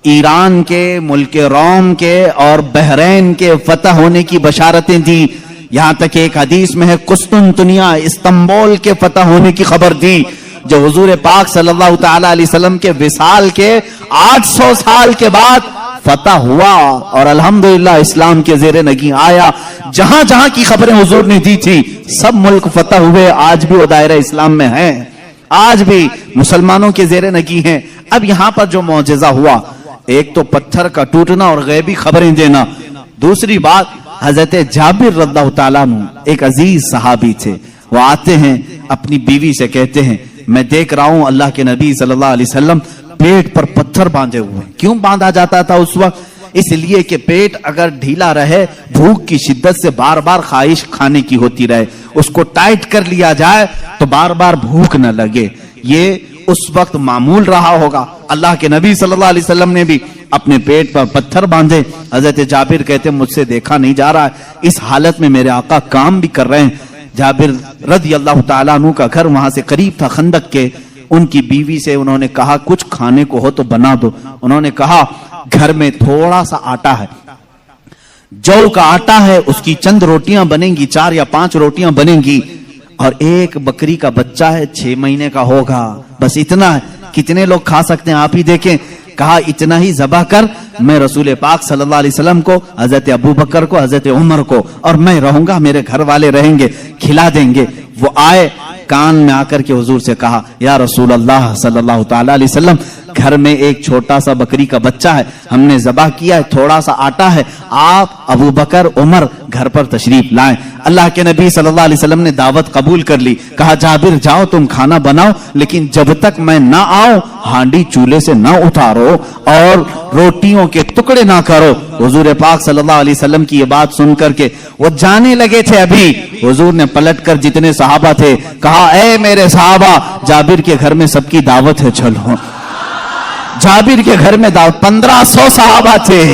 ایران کے، ملک روم کے اور بحرین کے فتح ہونے کی بشارتیں دی۔ یہاں تک ایک حدیث میں ہے قسطنطنیہ، استنبول کے فتح ہونے کی خبر دی، جو حضور پاک صلی اللہ تعالی علیہ وسلم کے وصال کے 800 سال کے بعد فتح ہوا، اور الحمدللہ اسلام کے زیر نگیں آیا۔ جہاں جہاں کی خبریں حضور نے دی تھی سب ملک فتح ہوئے، آج بھی وہ دائرہ اسلام میں ہیں، آج بھی مسلمانوں کے زیر نگیں ہیں۔ اب یہاں پر جو معجزہ ہوا، ایک تو پتھر کا ٹوٹنا اور غیبی خبریں دینا، دوسری بات حضرت جابر رضی اللہ تعالیٰ عنہ ایک عزیز صحابی تھے، وہ آتے ہیں اپنی بیوی سے کہتے ہیں میں دیکھ رہا ہوں اللہ کے نبی صلی اللہ علیہ وسلم پیٹ پر پتھر باندھے ہوئے۔ کیوں باندھا جاتا تھا اس وقت؟ اس لیے کہ پیٹ اگر ڈھیلا رہے، بھوک کی شدت سے بار بار خواہش کھانے کی ہوتی رہے، اس کو ٹائٹ کر لیا جائے تو بار بار بھوک نہ لگے۔ یہ اس وقت معمول رہا ہوگا۔ اللہ کے نبی صلی اللہ علیہ وسلم نے بھی اپنے پیٹ پر پتھر باندھے۔ حضرت جابر کہتے مجھ سے دیکھا نہیں جا رہا ہے، اس حالت میں میرے آقا کام بھی کر رہے ہیں۔ جابر رضی اللہ تعالیٰ عنہ کا گھر وہاں سے قریب تھا خندق کے۔ ان کی بیوی سے انہوں نے کہا کچھ کھانے کو ہو تو بنا دو۔ انہوں نے کہا گھر میں تھوڑا سا آٹا ہے، جو کا آٹا ہے، اس کی چند روٹیاں بنیں گی، 4 یا 5 روٹیاں بنیں گی، اور ایک بکری کا بچہ ہے 6 مہینے کا ہوگا، بس اتنا ہے۔ کتنے لوگ کھا سکتے ہیں آپ ہی دیکھیں۔ کہا اتنا ہی ذبح کر، میں رسول پاک صلی اللہ علیہ وسلم کو، حضرت ابو بکر کو، حضرت عمر کو، اور میں رہوں گا، میرے گھر والے رہیں گے، کھلا دیں گے۔ وہ آئے، کان میں آ کر کے حضور سے کہا یا رسول اللہ صلی اللہ تعالی علیہ وسلم، گھر میں ایک چھوٹا سا بکری کا بچہ ہے, ہم نے ذبح کیا ہے, تھوڑا سا آٹا ہے, آپ ابو بکر عمر گھر پر تشریف لائیں. اللہ کے نبی صلی اللہ علیہ وسلم نے دعوت قبول کر لی. کہا جابر جاؤ تم کھانا بناؤ, لیکن جب تک میں نہ آؤں ہانڈی چولہے سے نہ اتارو اور روٹیوں کے ٹکڑے نہ کرو. حضور پاک صلی اللہ علیہ وسلم کی یہ بات سن کر کے وہ جانے لگے تھے. ابھی حضور نے پلٹ کر جتنے صحابہ تھے کہا اے میرے صحابہ, جابر کے گھر میں سب کی دعوت ہے, چلو. جابر کے گھر میں دعوت, 1500 صحابہ تھے,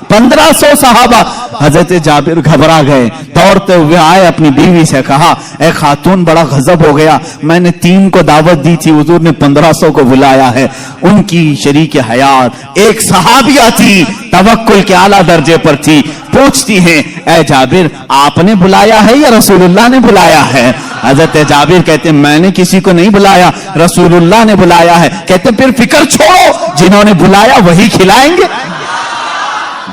1500 صحابہ. حضرت جابر گھبرا گئے, دوڑتے ہوئے آئے, اپنی بیوی سے کہا اے خاتون بڑا غضب ہو گیا, میں نے 3 کو دعوت دی تھی, حضور نے 1500 کو بلایا ہے. ان کی شریک حیات ایک صحابیہ تھی, توکل کے اعلیٰ درجے پر تھی. پوچھتی ہیں اے جابر آپ نے بلایا ہے یا رسول اللہ نے بلایا ہے؟ حضرت جابر کہتے ہیں میں نے کسی کو نہیں بلایا, رسول اللہ نے بلایا ہے. کہتے ہیں پھر فکر چھوڑو, جنہوں نے بلایا وہی کھلائیں گے,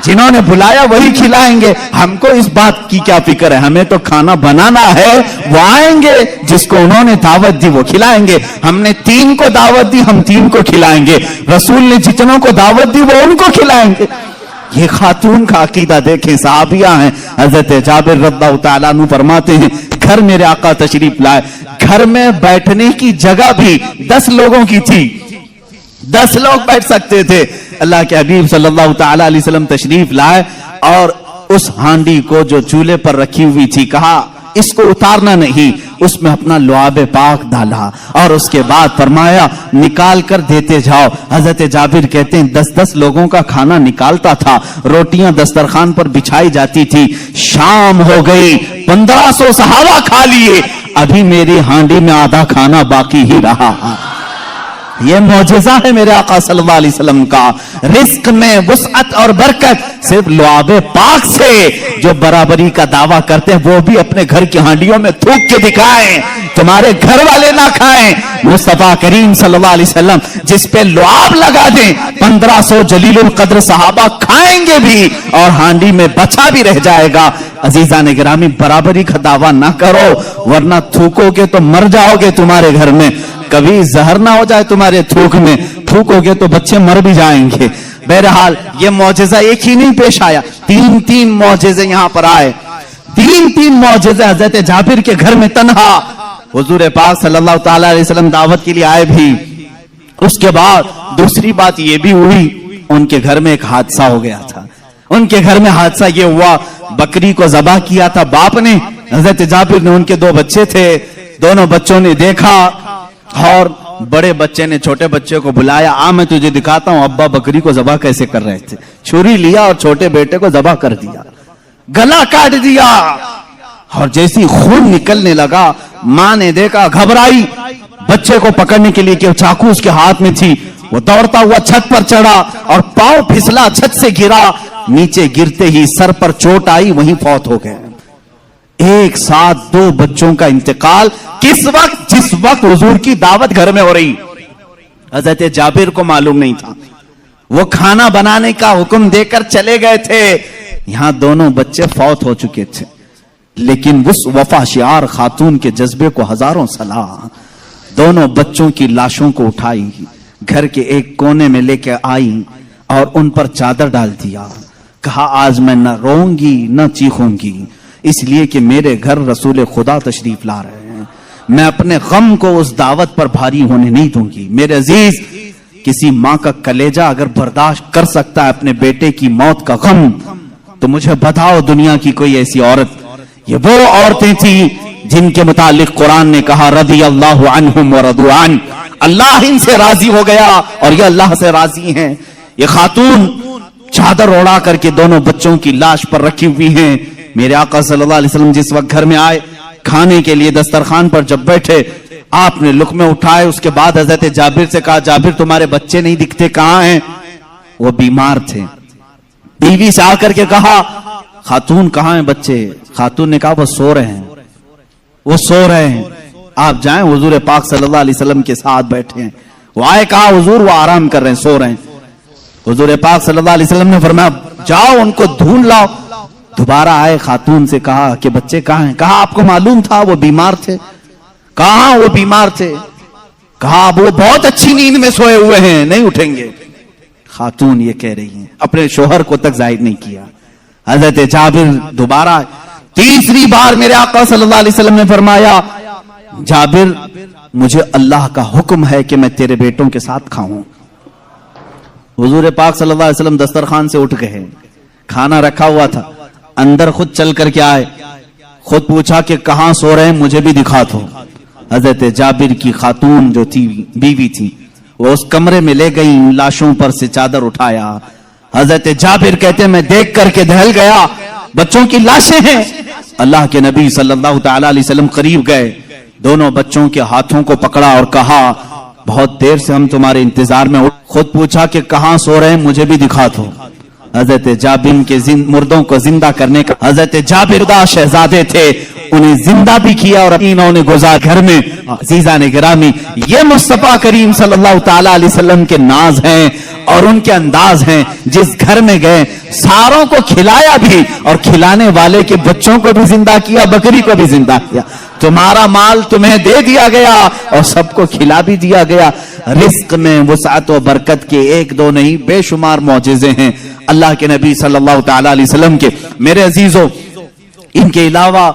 جنہوں نے بلایا وہی کھلائیں گے. ہم کو اس بات کی کیا فکر ہے, ہمیں تو کھانا بنانا ہے, وہ آئیں گے, جس کو انہوں نے دعوت دی وہ کھلائیں گے. ہم نے 3 کو دعوت دی, ہم 3 کو کھلائیں گے. رسول نے جتنوں کو دعوت دی وہ ان کو کھلائیں گے. یہ خاتون کا عقیدہ دیکھیں, صحابیہ ہیں. حضرت جابر رضی اللہ تعالیٰ عنہ فرماتے ہیں گھر میرے آقا تشریف لائے, گھر میں بیٹھنے کی جگہ بھی 10 لوگوں کی تھی, 10 لوگ بیٹھ سکتے تھے. اللہ کے حبیب صلی اللہ تعالی علیہ وسلم تشریف لائے اور اس ہانڈی کو جو چولہے پر رکھی ہوئی تھی کہا اس کو اتارنا نہیں, اس میں اپنا لعاب پاک ڈالا اور اس کے بعد فرمایا نکال کر دیتے جاؤ. حضرت جابر کہتے ہیں 10-10 لوگوں کا کھانا نکالتا تھا, روٹیاں دسترخوان پر بچھائی جاتی تھی. شام ہو گئی, 1500 صحابہ کھا لیے, ابھی میری ہانڈی میں آدھا کھانا باقی ہی رہا. یہ معجزہ ہے میرے آقا صلی اللہ علیہ وسلم کا. رزق میں وسعت اور برکت صرف لعاب پاک سے. جو برابری کا دعویٰ کرتے ہیں وہ بھی اپنے گھر کی ہانڈیوں میں تھوک کے دکھائیں, تمہارے گھر والے نہ کھائیں. مصطفیٰ کریم صلی اللہ علیہ وسلم جس پہ لعاب لگا دیں, 1500 جلیل القدر صحابہ کھائیں گے بھی اور ہانڈی میں بچا بھی رہ جائے گا. عزیزان گرامی, برابری کا دعویٰ نہ کرو ورنہ تھوکو گے تو مر جاؤ گے تمہارے گھر میں. کبھی زہر نہ ہو جائے تمہارے تھوک میں, تھوکو گے تو بچے مر بھی جائیں گے. بہرحال یہ معجزہ ایک ہی نہیں پیش آیا, 3 معجزے یہاں پر آئے. 3 معجزے حضرت جابر کے گھر میں تنہا. حضور پاک صلی اللہ تعالی علیہ وسلم دعوت کے لیے آئے بھی. اس کے بعد دوسری بات یہ بھی ہوئی, ان کے گھر میں ایک حادثہ ہو گیا تھا. ان کے گھر میں حادثہ یہ ہوا, بکری کو ذبح کیا تھا باپ نے, حضرت جابر نے, ان کے 2 بچے تھے, دونوں بچوں نے دیکھا اور بڑے بچے نے چھوٹے بچے کو بلایا, میں تجھے دکھاتا ہوں ابا بکری کو ذبح کیسے کر رہے تھے. چھری لیا اور چھوٹے بیٹے کو ذبح کر دیا, گلا کاٹ دیا. اور جیسی خون نکلنے لگا ماں نے دیکھا, گھبرائی, بچے کو پکڑنے کے لیے کہ چاقو اس کے ہاتھ میں تھی, وہ دوڑتا ہوا چھت پر چڑھا اور پاؤں پھسلا, چھت سے گرا, نیچے گرتے ہی سر پر چوٹ آئی, وہیں فوت ہو گئے. ایک ساتھ 2 بچوں کا انتقال کس وقت؟ جس وقت حضور کی دعوت گھر میں ہو رہی. حضرت جابر کو معلوم نہیں تھا, وہ کھانا بنانے کا حکم دے کر چلے گئے تھے, یہاں دونوں بچے فوت ہو چکے تھے. لیکن اس وفا شعار خاتون کے جذبے کو ہزاروں سلام. دونوں بچوں کی لاشوں کو اٹھائی, گھر کے ایک کونے میں لے کے آئی اور ان پر چادر ڈال دیا. کہا آج میں نہ روؤں گی نہ چیخوں گی, اس لیے کہ میرے گھر رسول خدا تشریف لا رہے ہیں. میں اپنے غم کو اس دعوت پر بھاری ہونے نہیں دوں گی. میرے عزیز, کسی ماں کا کلیجہ اگر برداشت کر سکتا ہے اپنے بیٹے کی موت کا غم, تو مجھے بتاؤ دنیا کی کوئی ایسی عورت. یہ وہ عورتیں تھیں جن کے متعلق قرآن نے کہا رضی اللہ عنہم ورضوا عنہ, اللہ ان سے راضی ہو گیا اور یہ اللہ سے راضی ہیں. یہ خاتون چادر اڑا کر کے دونوں بچوں کی لاش پر رکھی ہوئی ہیں. میرے آقا صلی اللہ علیہ وسلم جس وقت گھر میں آئے, کھانے کے لیے دسترخوان پر جب بیٹھے, آپ نے لقمے اٹھائے. اس کے بعد حضرت جابر سے کہا جابر تمہارے بچے نہیں دکھتے, کہاں ہیں؟ وہ بیمار تھے. بیوی سے آ کر کے کہا خاتون کہاں ہیں بچے؟ خاتون نے کہا وہ سو رہے ہیں, وہ سو رہے ہیں, آپ جائیں. حضور پاک صلی اللہ علیہ وسلم کے ساتھ بیٹھے ہیں. وہ آئے, کہا حضور وہ آرام کر رہے ہیں, سو رہے ہیں. حضور پاک صلی اللہ علیہ وسلم نے فرمایا جاؤ ان کو ڈھونڈ لاؤ. دوبارہ آئے, خاتون سے کہا کہ بچے کہاں ہیں؟ کہا آپ کو معلوم تھا وہ بیمار تھے. کہاں وہ بیمار تھے؟ کہا اب وہ بہت اچھی نیند میں سوئے ہوئے ہیں، نہیں اٹھیں گے۔ خاتون یہ کہہ رہی ہیں، اپنے شوہر کو تک ظاہر نہیں کیا۔ حضرت جابر دوبارہ تیسری بار میرے آقا صلی اللہ علیہ وسلم نے فرمایا، جابر مجھے اللہ کا حکم ہے کہ میں تیرے بیٹوں کے ساتھ کھاؤں۔ حضور پاک صلی اللہ علیہ وسلم دسترخوان سے اٹھ گئے، کھانا رکھا ہوا تھا، اندر خود چل کر کے آئے، خود پوچھا کہ کہاں سو رہے ہیں، مجھے بھی دکھا دو۔ حضرت جابر کی خاتون جو تھی، بیوی تھی، وہ اس کمرے میں لے گئی، لاشوں پر سے چادر اٹھایا۔ حضرت جابر کہتے ہیں میں دیکھ کر کے دہل گیا، بچوں کی لاشیں ہیں۔ اللہ کے نبی صلی اللہ تعالی علیہ وسلم قریب گئے، دونوں بچوں کے ہاتھوں کو پکڑا اور کہا بہت دیر سے ہم تمہارے انتظار میں، خود پوچھا کہ کہاں سو رہے ہیں، مجھے بھی دکھا دو۔ حضرت جابر کے مردوں کو زندہ کرنے کا، حضرت جابر دا شہزادے تھے، انہیں زندہ بھی کیا اور انہوں نے گزار گھر میں۔ عزیزان گرامی، یہ مصطفیٰ کریم صلی اللہ تعالی علیہ وسلم کے ناز ہیں اور ان کے انداز ہیں۔ جس گھر میں گئے ساروں کو کھلایا بھی، اور کھلانے والے کے بچوں کو بھی زندہ کیا، بکری کو بھی زندہ کیا۔ تمہارا مال تمہیں دے دیا گیا اور سب کو کھلا بھی دیا گیا۔ رزق میں وسعت و برکت کے ایک دو نہیں، بے شمار معجزے ہیں اللہ کے نبی صلی اللہ تعالی علیہ وسلم کے۔ میرے عزیزوں، ان کے علاوہ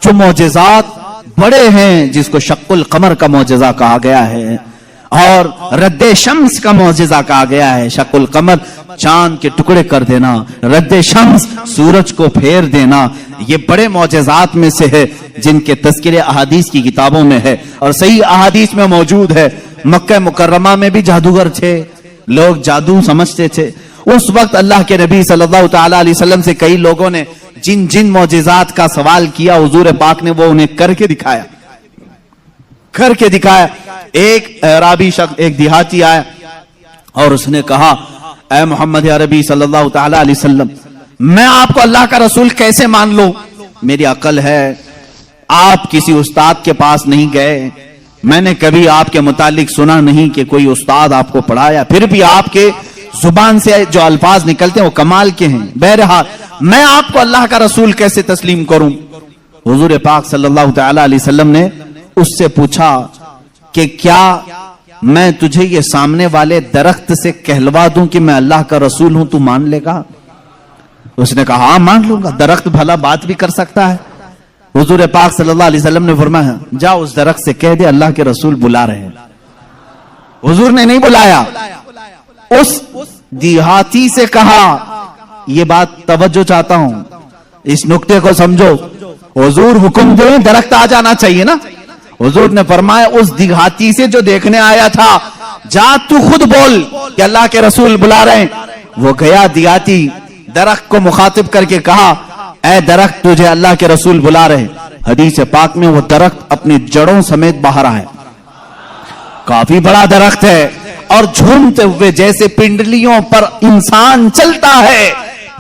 جو معجزات بڑے ہیں، جس کو شق القمر کا معجزہ کہا گیا ہے اور رد شمس کا معجزہ کہا گیا ہے۔ شق القمر چاند کے ٹکڑے کر دینا، رد شمس سورج کو پھیر دینا، یہ بڑے معجزات میں سے ہے جن کے تذکرے احادیث کی کتابوں میں ہے اور صحیح احادیث میں موجود ہے۔ مکہ مکرمہ میں بھی جادوگر تھے، لوگ جادو سمجھتے تھے۔ اس وقت اللہ کے نبی صلی اللہ تعالی علیہ وسلم سے کئی لوگوں نے جن معجزات کا سوال کیا، حضور پاک نے وہ انہیں کر کے دکھایا۔ ایک اعرابی شخص، ایک دیہاتی آیا اور اس نے کہا اے محمد عربی صلی اللہ تعالی علیہ وسلم، میں آپ کو اللہ کا رسول کیسے مان لوں؟ میری عقل ہے، آپ کسی استاد کے پاس نہیں گئے، میں نے کبھی آپ کے متعلق سنا نہیں کہ کوئی استاد آپ کو پڑھایا، پھر بھی آپ کے زبان سے جو الفاظ نکلتے ہیں وہ کمال کے ہیں۔ بہرحال میں آپ کو اللہ کا رسول کیسے تسلیم کروں؟ حضور پاک صلی اللہ تعالی علیہ وسلم نے اس سے پوچھا کہ کیا میں تجھے یہ سامنے والے درخت سے کہلوا دوں کہ میں اللہ کا رسول ہوں، تو مان لے گا؟ اس نے کہا ہاں مان لوں گا، درخت بھلا بات بھی کر سکتا ہے۔ حضور پاک صلی اللہ علیہ وسلم نے فرمایا جا اس درخت سے کہہ دے اللہ کے رسول بلا رہے ہیں۔ حضور نے نہیں بلایا، اس دیہاتی سے کہا، یہ بات توجہ چاہتا ہوں، اس نقطے کو سمجھو، حضور حکم دے درخت آ جانا چاہیے نا۔ حضور نے فرمایا اس دیہاتی سے جو دیکھنے آیا تھا، جا تو خود بول کہ اللہ کے رسول بلا رہے ہیں۔ وہ گیا دیہاتی، درخت کو مخاطب کر کے کہا اے درخت تجھے اللہ کے رسول بلا رہے ہیں۔ حدیث پاک میں وہ درخت اپنی جڑوں سمیت باہر آئے، کافی بڑا درخت ہے، اور جھومتے ہوئے جیسے پنڈلیوں پر انسان چلتا ہے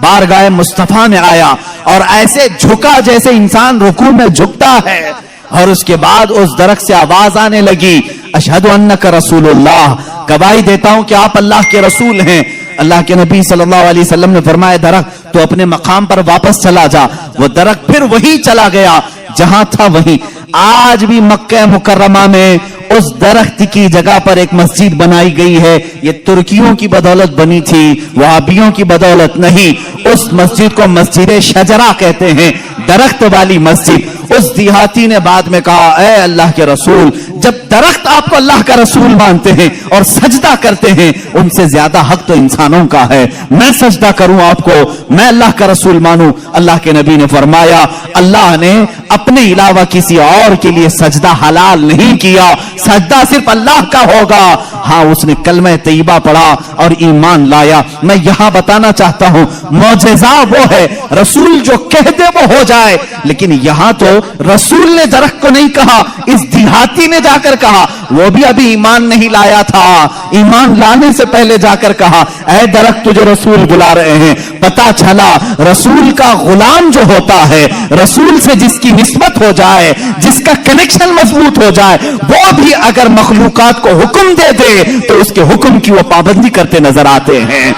بارگاہ مصطفیٰ میں آیا، اور ایسے جھکا جیسے انسان رکوع میں جھکتا ہے، اور اس کے بعد اس درخت سے آواز آنے لگی اشہد انک رسول اللہ، گواہی دیتا ہوں کہ آپ اللہ کے رسول ہیں۔ اللہ کے نبی صلی اللہ علیہ وسلم نے فرمایا درخت تو اپنے مقام پر واپس چلا جا۔ وہ درخت پھر وہی چلا گیا جہاں تھا وہیں۔ آج بھی مکہ مکرمہ میں اس درخت کی جگہ پر ایک مسجد بنائی گئی ہے، یہ ترکیوں کی بدولت بنی تھی، وہابیوں کی بدولت نہیں۔ اس مسجد کو مسجد شجرہ کہتے ہیں، درخت والی مسجد۔ اس دیہاتی نے بعد میں کہا اے اللہ کے رسول، جب درخت آپ کو اللہ کا رسول مانتے ہیں اور سجدہ کرتے ہیں، ان سے زیادہ حق تو انسانوں کا ہے، میں سجدہ کروں آپ کو، میں اللہ کا رسول مانوں؟ اللہ کے نبی نے فرمایا اللہ نے اپنے علاوہ کسی اور کے لیے سجدہ حلال نہیں کیا، سجدہ صرف اللہ کا ہوگا۔ ہاں اس نے کلمہ طیبہ پڑھا اور ایمان لایا۔ میں یہاں بتانا چاہتا ہوں معجزہ وہ ہے رسول جو کہہ دے وہ ہو جائے، لیکن یہاں تو رسول نے درخت کو نہیں کہا، اس دیہاتی نے جا کر کہا، وہ بھی ابھی ایمان نہیں لایا تھا، ایمان لانے سے پہلے جا کر کہا اے درخت تجھے رسول بلا رہے ہیں۔ پتا چلا رسول کا غلام جو ہوتا ہے، رسول سے جس کی نسبت ہو جائے، جس کا کنیکشن مضبوط ہو جائے، وہ بھی اگر مخلوقات کو حکم دے دے تو اس کے حکم کی وہ پابندی کرتے نظر آتے ہیں۔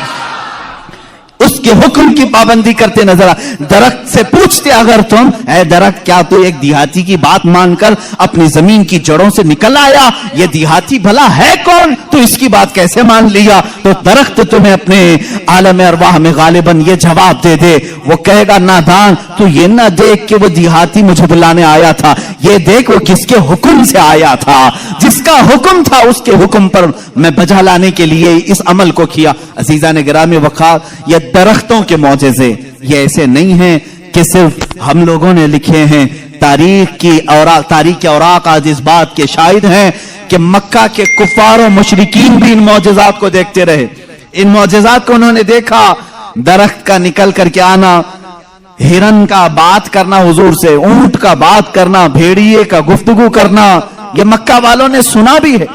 اس کے حکم کی پابندی کرتے نظر آئے. درخت سے پوچھتے اگر تم, اے درخت کیا تو ایک دیہاتی کی بات مان کر اپنی زمین کی جڑوں سے نکل آیا؟ یہ دیہاتی بھلا ہے کون, تو اس کی بات کیسے مان لیا؟ تو درخت تمہیں اپنے عالم ارواح میں غالباً یہ جواب دے دے. وہ کہے گا نادان, تو یہ نہ دیکھ کہ وہ دیہاتی مجھے بلانے آیا تھا, یہ دیکھ وہ کس کے حکم سے آیا تھا. جس کا حکم تھا اس کے حکم پر میں بجا لانے کے لیے اس عمل کو کیا. عزیزان گرامی وقار, یہ درختوں کے معجزے یہ ایسے نہیں ہیں کہ صرف ہم لوگوں نے لکھے ہیں. تاریخ کی اوراق آج اس بات کے شاہد ہیں کہ مکہ کے کفار و مشرکین بھی ان معجزات کو دیکھتے رہے. ان معجزات کو انہوں نے دیکھا, درخت کا نکل کر کے آنا, ہرن کا بات کرنا حضور سے, اونٹ کا بات کرنا, بھیڑیے کا گفتگو کرنا, یہ مکہ والوں نے سنا بھی ہے.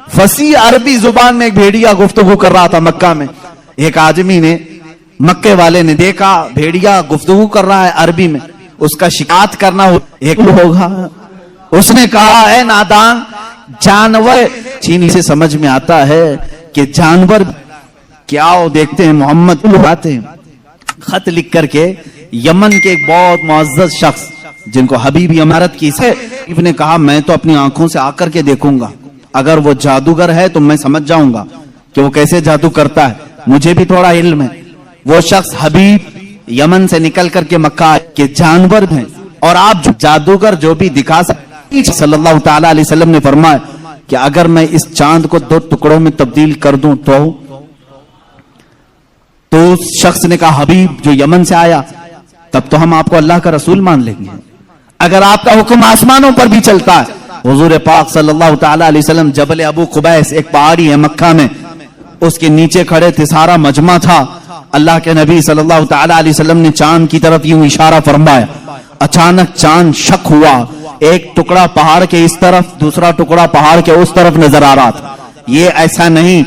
فصیح عربی زبان میں ایک بھیڑیا گفتگو کر رہا تھا مکہ میں. ایک آدمی نے, مکے والے نے دیکھا بھیڑیا گفتگو کر رہا ہے عربی میں, اس کا شکایت کرنا ایک ہوگا. اس نے کہا اے نادان, جانور, چینی سے سمجھ میں آتا ہے کہ جانور کیا ہو. دیکھتے ہیں محمد آتے ہیں خط لکھ کر کے یمن کے ایک بہت معزز شخص جن کو حبیب امارت کی سے نے کہا میں تو اپنی آنکھوں سے آ کر کے دیکھوں گا, اگر وہ جادوگر ہے تو میں سمجھ جاؤں گا کہ وہ کیسے جادو کرتا ہے, مجھے بھی تھوڑا علم ہے. وہ شخص حبیب یمن سے نکل کر کے مکہ کے جانور ہیں, اور آپ جادوگر جو بھی دکھا سکتے. صلی اللہ تعالی علیہ وسلم نے فرمایا کہ اگر میں اس چاند کو 2 ٹکڑوں میں تبدیل کر دوں تو اس شخص نے کہا حبیب جو یمن سے آیا تب تو ہم آپ کو اللہ کا رسول مان لیں گے, اگر آپ کا حکم آسمانوں پر بھی چلتا ہے. حضور پاک صلی اللہ تعالی علیہ وسلم جبل ابو قبیس ایک پہاڑی ہے مکہ میں, اس کے نیچے کھڑے تھے, سارا مجمع تھا. اللہ کے نبی صلی اللہ تعالی علیہ وسلم نے چاند کی طرف یوں اشارہ فرمایا. اچانک چاند شک ہوا, ایک ٹکڑا پہاڑ کے اس طرف, دوسرا ٹکڑا پہاڑ کے اس طرف نظر آ رہا تھا. یہ ایسا نہیں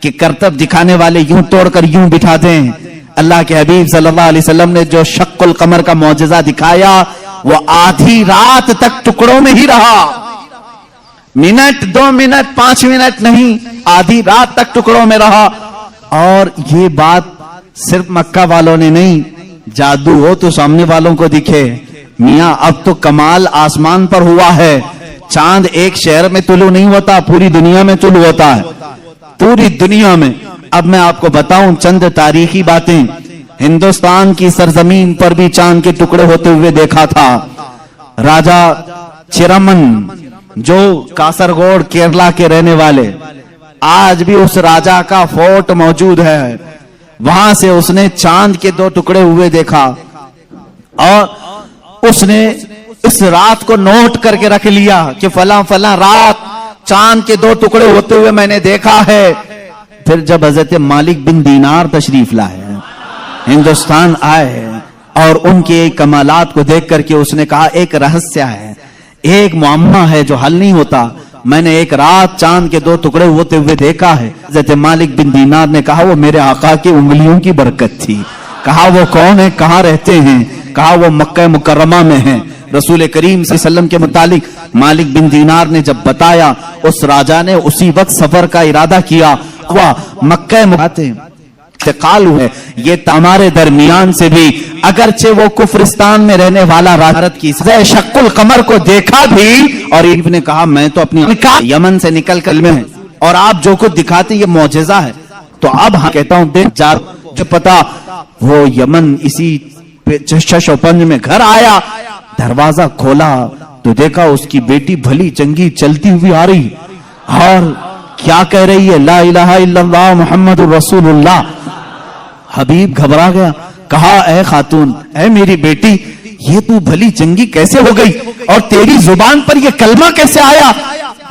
کہ کرتب دکھانے والے یوں توڑ کر یوں بٹھا دیں. اللہ کے حبیب صلی اللہ علیہ وسلم نے جو شق القمر کا معجزہ دکھایا وہ آدھی رات تک ٹکڑوں میں ہی رہا. منٹ 2 منٹ 5 منٹ نہیں, آدھی رات تک ٹکڑوں میں رہا. اور یہ بات صرف مکہ والوں نے نہیں, جادو ہو تو سامنے والوں کو دکھے. میاں اب تو کمال آسمان پر ہوا ہے. چاند ایک شہر میں طلوع نہیں ہوتا, پوری دنیا میں طلوع ہوتا ہے, پوری دنیا میں. اب میں آپ کو بتاؤں چند تاریخی باتیں. ہندوستان کی سرزمین پر بھی چاند کے ٹکڑے ہوتے ہوئے دیکھا تھا. راجا چرمن جو کاسرگوڑ کیرلا کے رہنے والے, آج بھی اس راجا کا فورٹ موجود ہے. وہاں سے اس نے چاند کے 2 ٹکڑے ہوئے دیکھا, اور اس نے اس رات کو نوٹ کر کے رکھ لیا کہ فلاں فلاں رات چاند کے 2 ٹکڑے ہوتے ہوئے میں نے دیکھا ہے. پھر جب حضرت مالک بن دینار تشریف لائے, ہندوستان آئے, اور ان کے کمالات کو دیکھ کر کے اس نے کہا ایک رہسیہ ہے, ایک معمہ ہے جو حل نہیں ہوتا. میں نے ایک رات چاند کے 2 ٹکڑے ہوتے ہوئے دیکھا ہے. حضرت مالک بن دینار نے کہا وہ میرے آقا کی انگلیوں کی برکت تھی. کہا وہ کون ہے, کہاں رہتے ہیں؟ کہا وہ مکہ مکرمہ میں ہیں. رسول کریم صلی اللہ علیہ وسلم کے متعلق مالک بن دینار نے جب بتایا, اس راجا نے اسی وقت سفر کا ارادہ کیا. وہ مکہ انتقال ہوئے. یہ ہمارے درمیان سے بھی اگرچہ وہ کفرستان میں رہنے والا راجارت کی شق القمر کو دیکھا بھی, اور ابن نے کہا میں تو اپنی یمن سے نکل کر میں ہیں, اور آپ جو کچھ دکھاتے یہ معجزہ ہے. تو اب کہتا ہوں دیکھ جا جو پتا وہ یمن اسی شش و پنج میں گھر آیا, دروازہ کھولا تو دیکھا اس کی بیٹی بھلی چنگی چلتی ہوئی آ رہی, اور کیا کہہ رہی ہے, لا الہ الا اللہ محمد رسول اللہ. حبیب گھبرا گیا, کہا اے خاتون, اے میری بیٹی, یہ تو بھلی چنگی کیسے ہو گئی اور تیری زبان پر یہ کلمہ کیسے آیا؟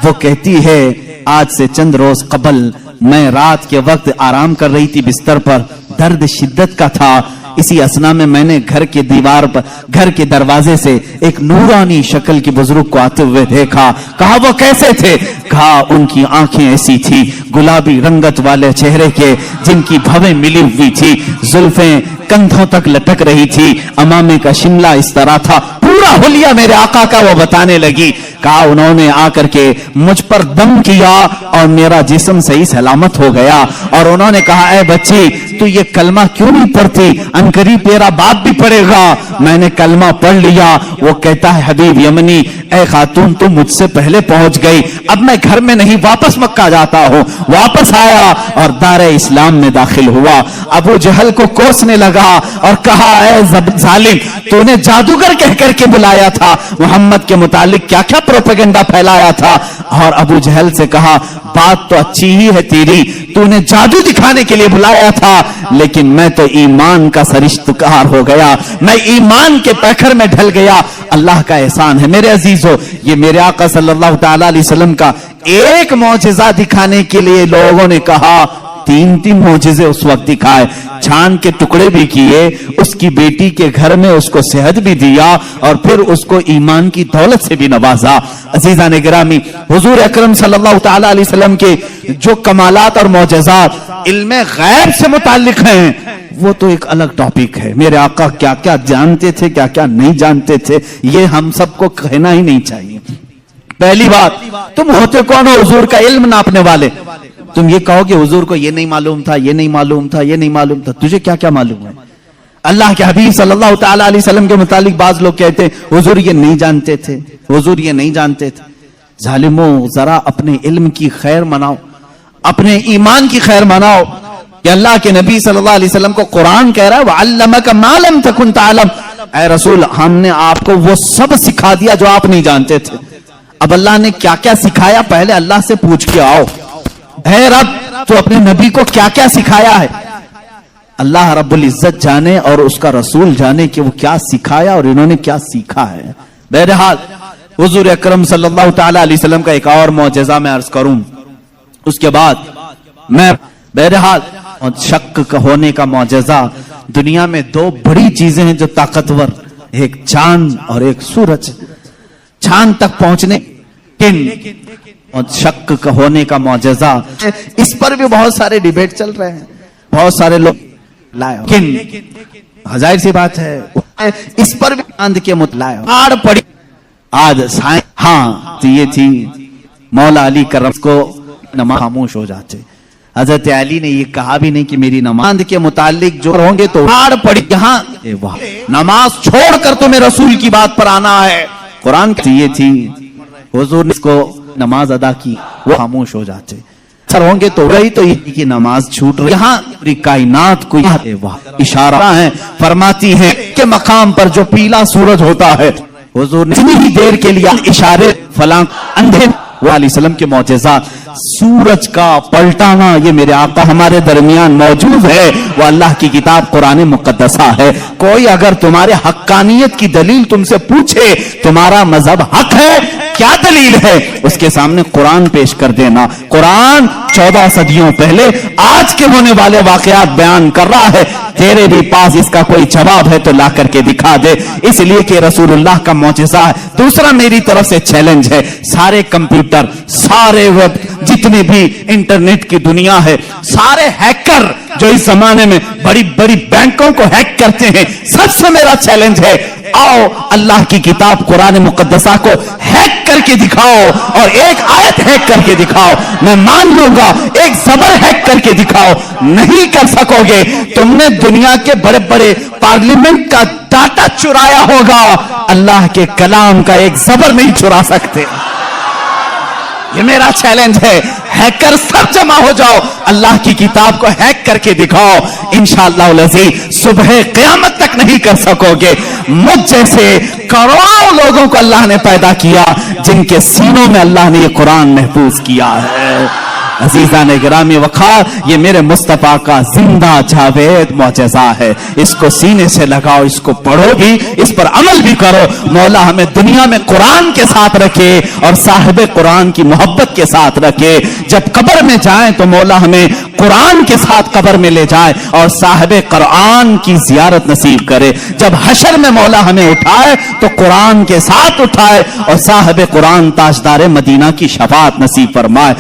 وہ کہتی ہے آج سے چند روز قبل میں رات کے وقت آرام کر رہی تھی بستر پر, درد شدت کا تھا. اسی اسنا میں میں نے گھر کے دیوار پر, گھر کے دروازے سے ایک نورانی شکل کی بزرگ کو آتے ہوئے دیکھا. کہا وہ کیسے تھے؟ کہا ان کی آنکھیں ایسی تھی گلابی رنگت والے چہرے کے جن کی بھویں ملی ہوئی تھی, زلفیں کندھوں تک لٹک رہی تھی, امامے کا شملہ اس طرح تھا, پورا حلیہ میرے آقا کا وہ بتانے لگی. کہا انہوں نے آ کر کے مجھ پر دم کیا اور میرا جسم صحیح سلامت ہو گیا. اور انہوں نے کہا اے بچی تو یہ کلمہ کیوں نہیں پڑھتی؟ عنقریب تیرا باپ بھی پڑھے گا. میں نے کلمہ پڑھ لیا. وہ کہتا ہے حبیب یمنی اے خاتون تم مجھ سے پہلے پہنچ گئی, اب میں گھر میں نہیں واپس مکہ جاتا ہوں. واپس آیا اور دار اسلام میں داخل ہوا. ابو جہل کو کوسنے لگا اور کہا اے ظالم تو نے جادوگر کہہ کر کے بلایا تھا, محمد کے متعلق کیا کیا پروپیگنڈا پھیلایا تھا. اور ابو جہل سے کہا بات تو اچھی ہی ہے تیری, تو نے جادو دکھانے کے لیے بلایا تھا, لیکن میں تو ایمان کا سرشتکار ہو گیا, میں ایمان کے پیکر میں ڈھل گیا. اللہ کا احسان ہے میرے عزیزو, یہ میرے آقا صلی اللہ تعالی علیہ وسلم کا ایک معجزہ دکھانے کے لیے لوگوں نے کہا 3 معجزے اس وقت دکھائے, چھان کے ٹکڑے بھی کیے, اس کی بیٹی کے گھر میں اس کو صحت بھی دیا اور پھر اس کو ایمان کی دولت سے بھی نوازا. عزیزان گرامی, حضور اکرم صلی اللہ تعالی علیہ وسلم کے جو کمالات اور معجزات علم غیب سے متعلق ہیں وہ تو ایک الگ ٹاپک ہے. میرے آقا کیا کیا جانتے تھے, کیا کیا نہیں جانتے تھے, یہ ہم سب کو کہنا ہی نہیں چاہیے. پہلی بات, تم ہوتے کون ہو حضور کا علم ناپنے والے؟ تم یہ کہو کہ حضور کو یہ نہیں معلوم تھا, یہ نہیں معلوم تھا, یہ نہیں معلوم تھا. تجھے کیا کیا معلوم ہے؟ اللہ کے حبیب صلی اللہ تعالی علیہ وسلم کے متعلق بعض لوگ کہتے ہیں حضور یہ نہیں جانتے تھے, حضور یہ نہیں جانتے تھے. ظالموں, ذرا اپنے علم کی خیر مناؤ, اپنے ایمان کی خیر مناؤ کہ اللہ کے نبی صلی اللہ علیہ وسلم کو قرآن کہہ رہا ہے وَعَلَّمَكَ مَا لَمْ تَكُنْ تَعْلَمْ, اے رسول ہم نے آپ کو وہ سب سکھا دیا جو آپ نہیں جانتے تھے. اب اللہ نے کیا کیا سکھایا پہلے اللہ سے پوچھ کے آؤ. اے رب تو اپنے نبی کو کیا کیا سکھایا ہے؟ اللہ رب العزت جانے اور اس کا رسول جانے کہ وہ کیا سکھایا اور انہوں نے کیا سیکھا ہے. بہرحال حضور اکرم صلی اللہ تعالی علیہ وسلم کا ایک اور معجزہ میں عرض کروں, اس کے بعد میں بہرحال شک کا ہونے کا معجزہ. دنیا میں 2 بڑی چیزیں ہیں جو طاقتور, ایک چاند اور ایک سورج. چاند تک پہنچنے اور شک کا ہونے کا معجزہ, اس پر بھی بہت سارے ڈیبیٹ چل رہے ہیں, بہت سارے لوگ لائے, ظاہر سی بات ہے اس پر بھی چاند کے مطلع پڑی. آج ہاں تو یہ تھی مولا علی کرم کو نماز خاموش ہو جاتے. حضرت علی نے یہ کہا بھی نہیں کہ میری نماز کے متعلق جو ہوں گے تو پڑی, یہاں نماز چھوڑ کر تمہیں رسول کی بات پر آنا ہے. قرآن کی یہ تھی حضور نے اس کو نماز ادا کی, وہ خاموش ہو جاتے. سر ہوں گے تو رہی تو یہ کی نماز چھوٹ رہی. یہاں پوری کائنات کو اشارہ ہیں, فرماتی ہیں کہ مقام پر جو پیلا سورج ہوتا ہے حضور نے اتنی ہی دیر کے لیے اشارے فلاں اندھے علیہ السلام کے معجزات. سورج کا پلٹانا یہ میرے آقا ہمارے درمیان موجود ہے, وہ اللہ کی کتاب قرآن مقدسہ ہے. کوئی اگر تمہارے حقانیت کی دلیل تم سے پوچھے تمہارا مذہب حق ہے کیا دلیل ہے, اس کے سامنے قرآن پیش کر دینا. قرآن 14 صدیوں پہلے آج کے ہونے والے واقعات بیان کر رہا ہے. تیرے بھی پاس اس کا کوئی جواب ہے تو لا کر کے دکھا دے, اس لیے کہ رسول اللہ کا معجزہ ہے. دوسرا میری طرف سے چیلنج ہے, سارے کمپیوٹر, سارے ویب, جتنے بھی انٹرنیٹ کی دنیا ہے, سارے ہیکر جو اس زمانے میں بڑی بڑی بینکوں کو ہیک کرتے ہیں, سب سے میرا چیلنج ہے آؤ اللہ کی کتاب قرآن مقدسہ کو ہیک کر کے دکھاؤ اور ایک آیت ہیک کر کے دکھاؤ. میں مان لوں گا ایک زبر ہیک کر کے دکھاؤ. نہیں کر سکو گے. تم نے دنیا کے بڑے بڑے پارلیمنٹ کا ڈاٹا چرایا ہوگا, اللہ کے کلام کا ایک زبر نہیں چرا سکتے. یہ میرا چیلنج ہے. ہیکر سب جمع ہو جاؤ, اللہ کی کتاب کو ہیک کر کے دکھاؤ. انشاءاللہ العزیز صبح قیامت تک نہیں کر سکو گے. مجھ جیسے کروڑوں لوگوں کو اللہ نے پیدا کیا جن کے سینوں میں اللہ نے یہ قرآن محفوظ کیا ہے. عزیزان گرامی وقار, یہ میرے مصطفیٰ کا زندہ جاوید معجزہ ہے. اس کو سینے سے لگاؤ, اس کو پڑھو بھی, اس پر عمل بھی کرو. مولا ہمیں دنیا میں قرآن کے ساتھ رکھے اور صاحب قرآن کی محبت کے ساتھ رکھے. جب قبر میں جائیں تو مولا ہمیں قرآن کے ساتھ قبر میں لے جائے اور صاحب قرآن کی زیارت نصیب کرے. جب حشر میں مولا ہمیں اٹھائے تو قرآن کے ساتھ اٹھائے اور صاحب قرآن تاجدار مدینہ کی شفاعت نصیب فرمائے.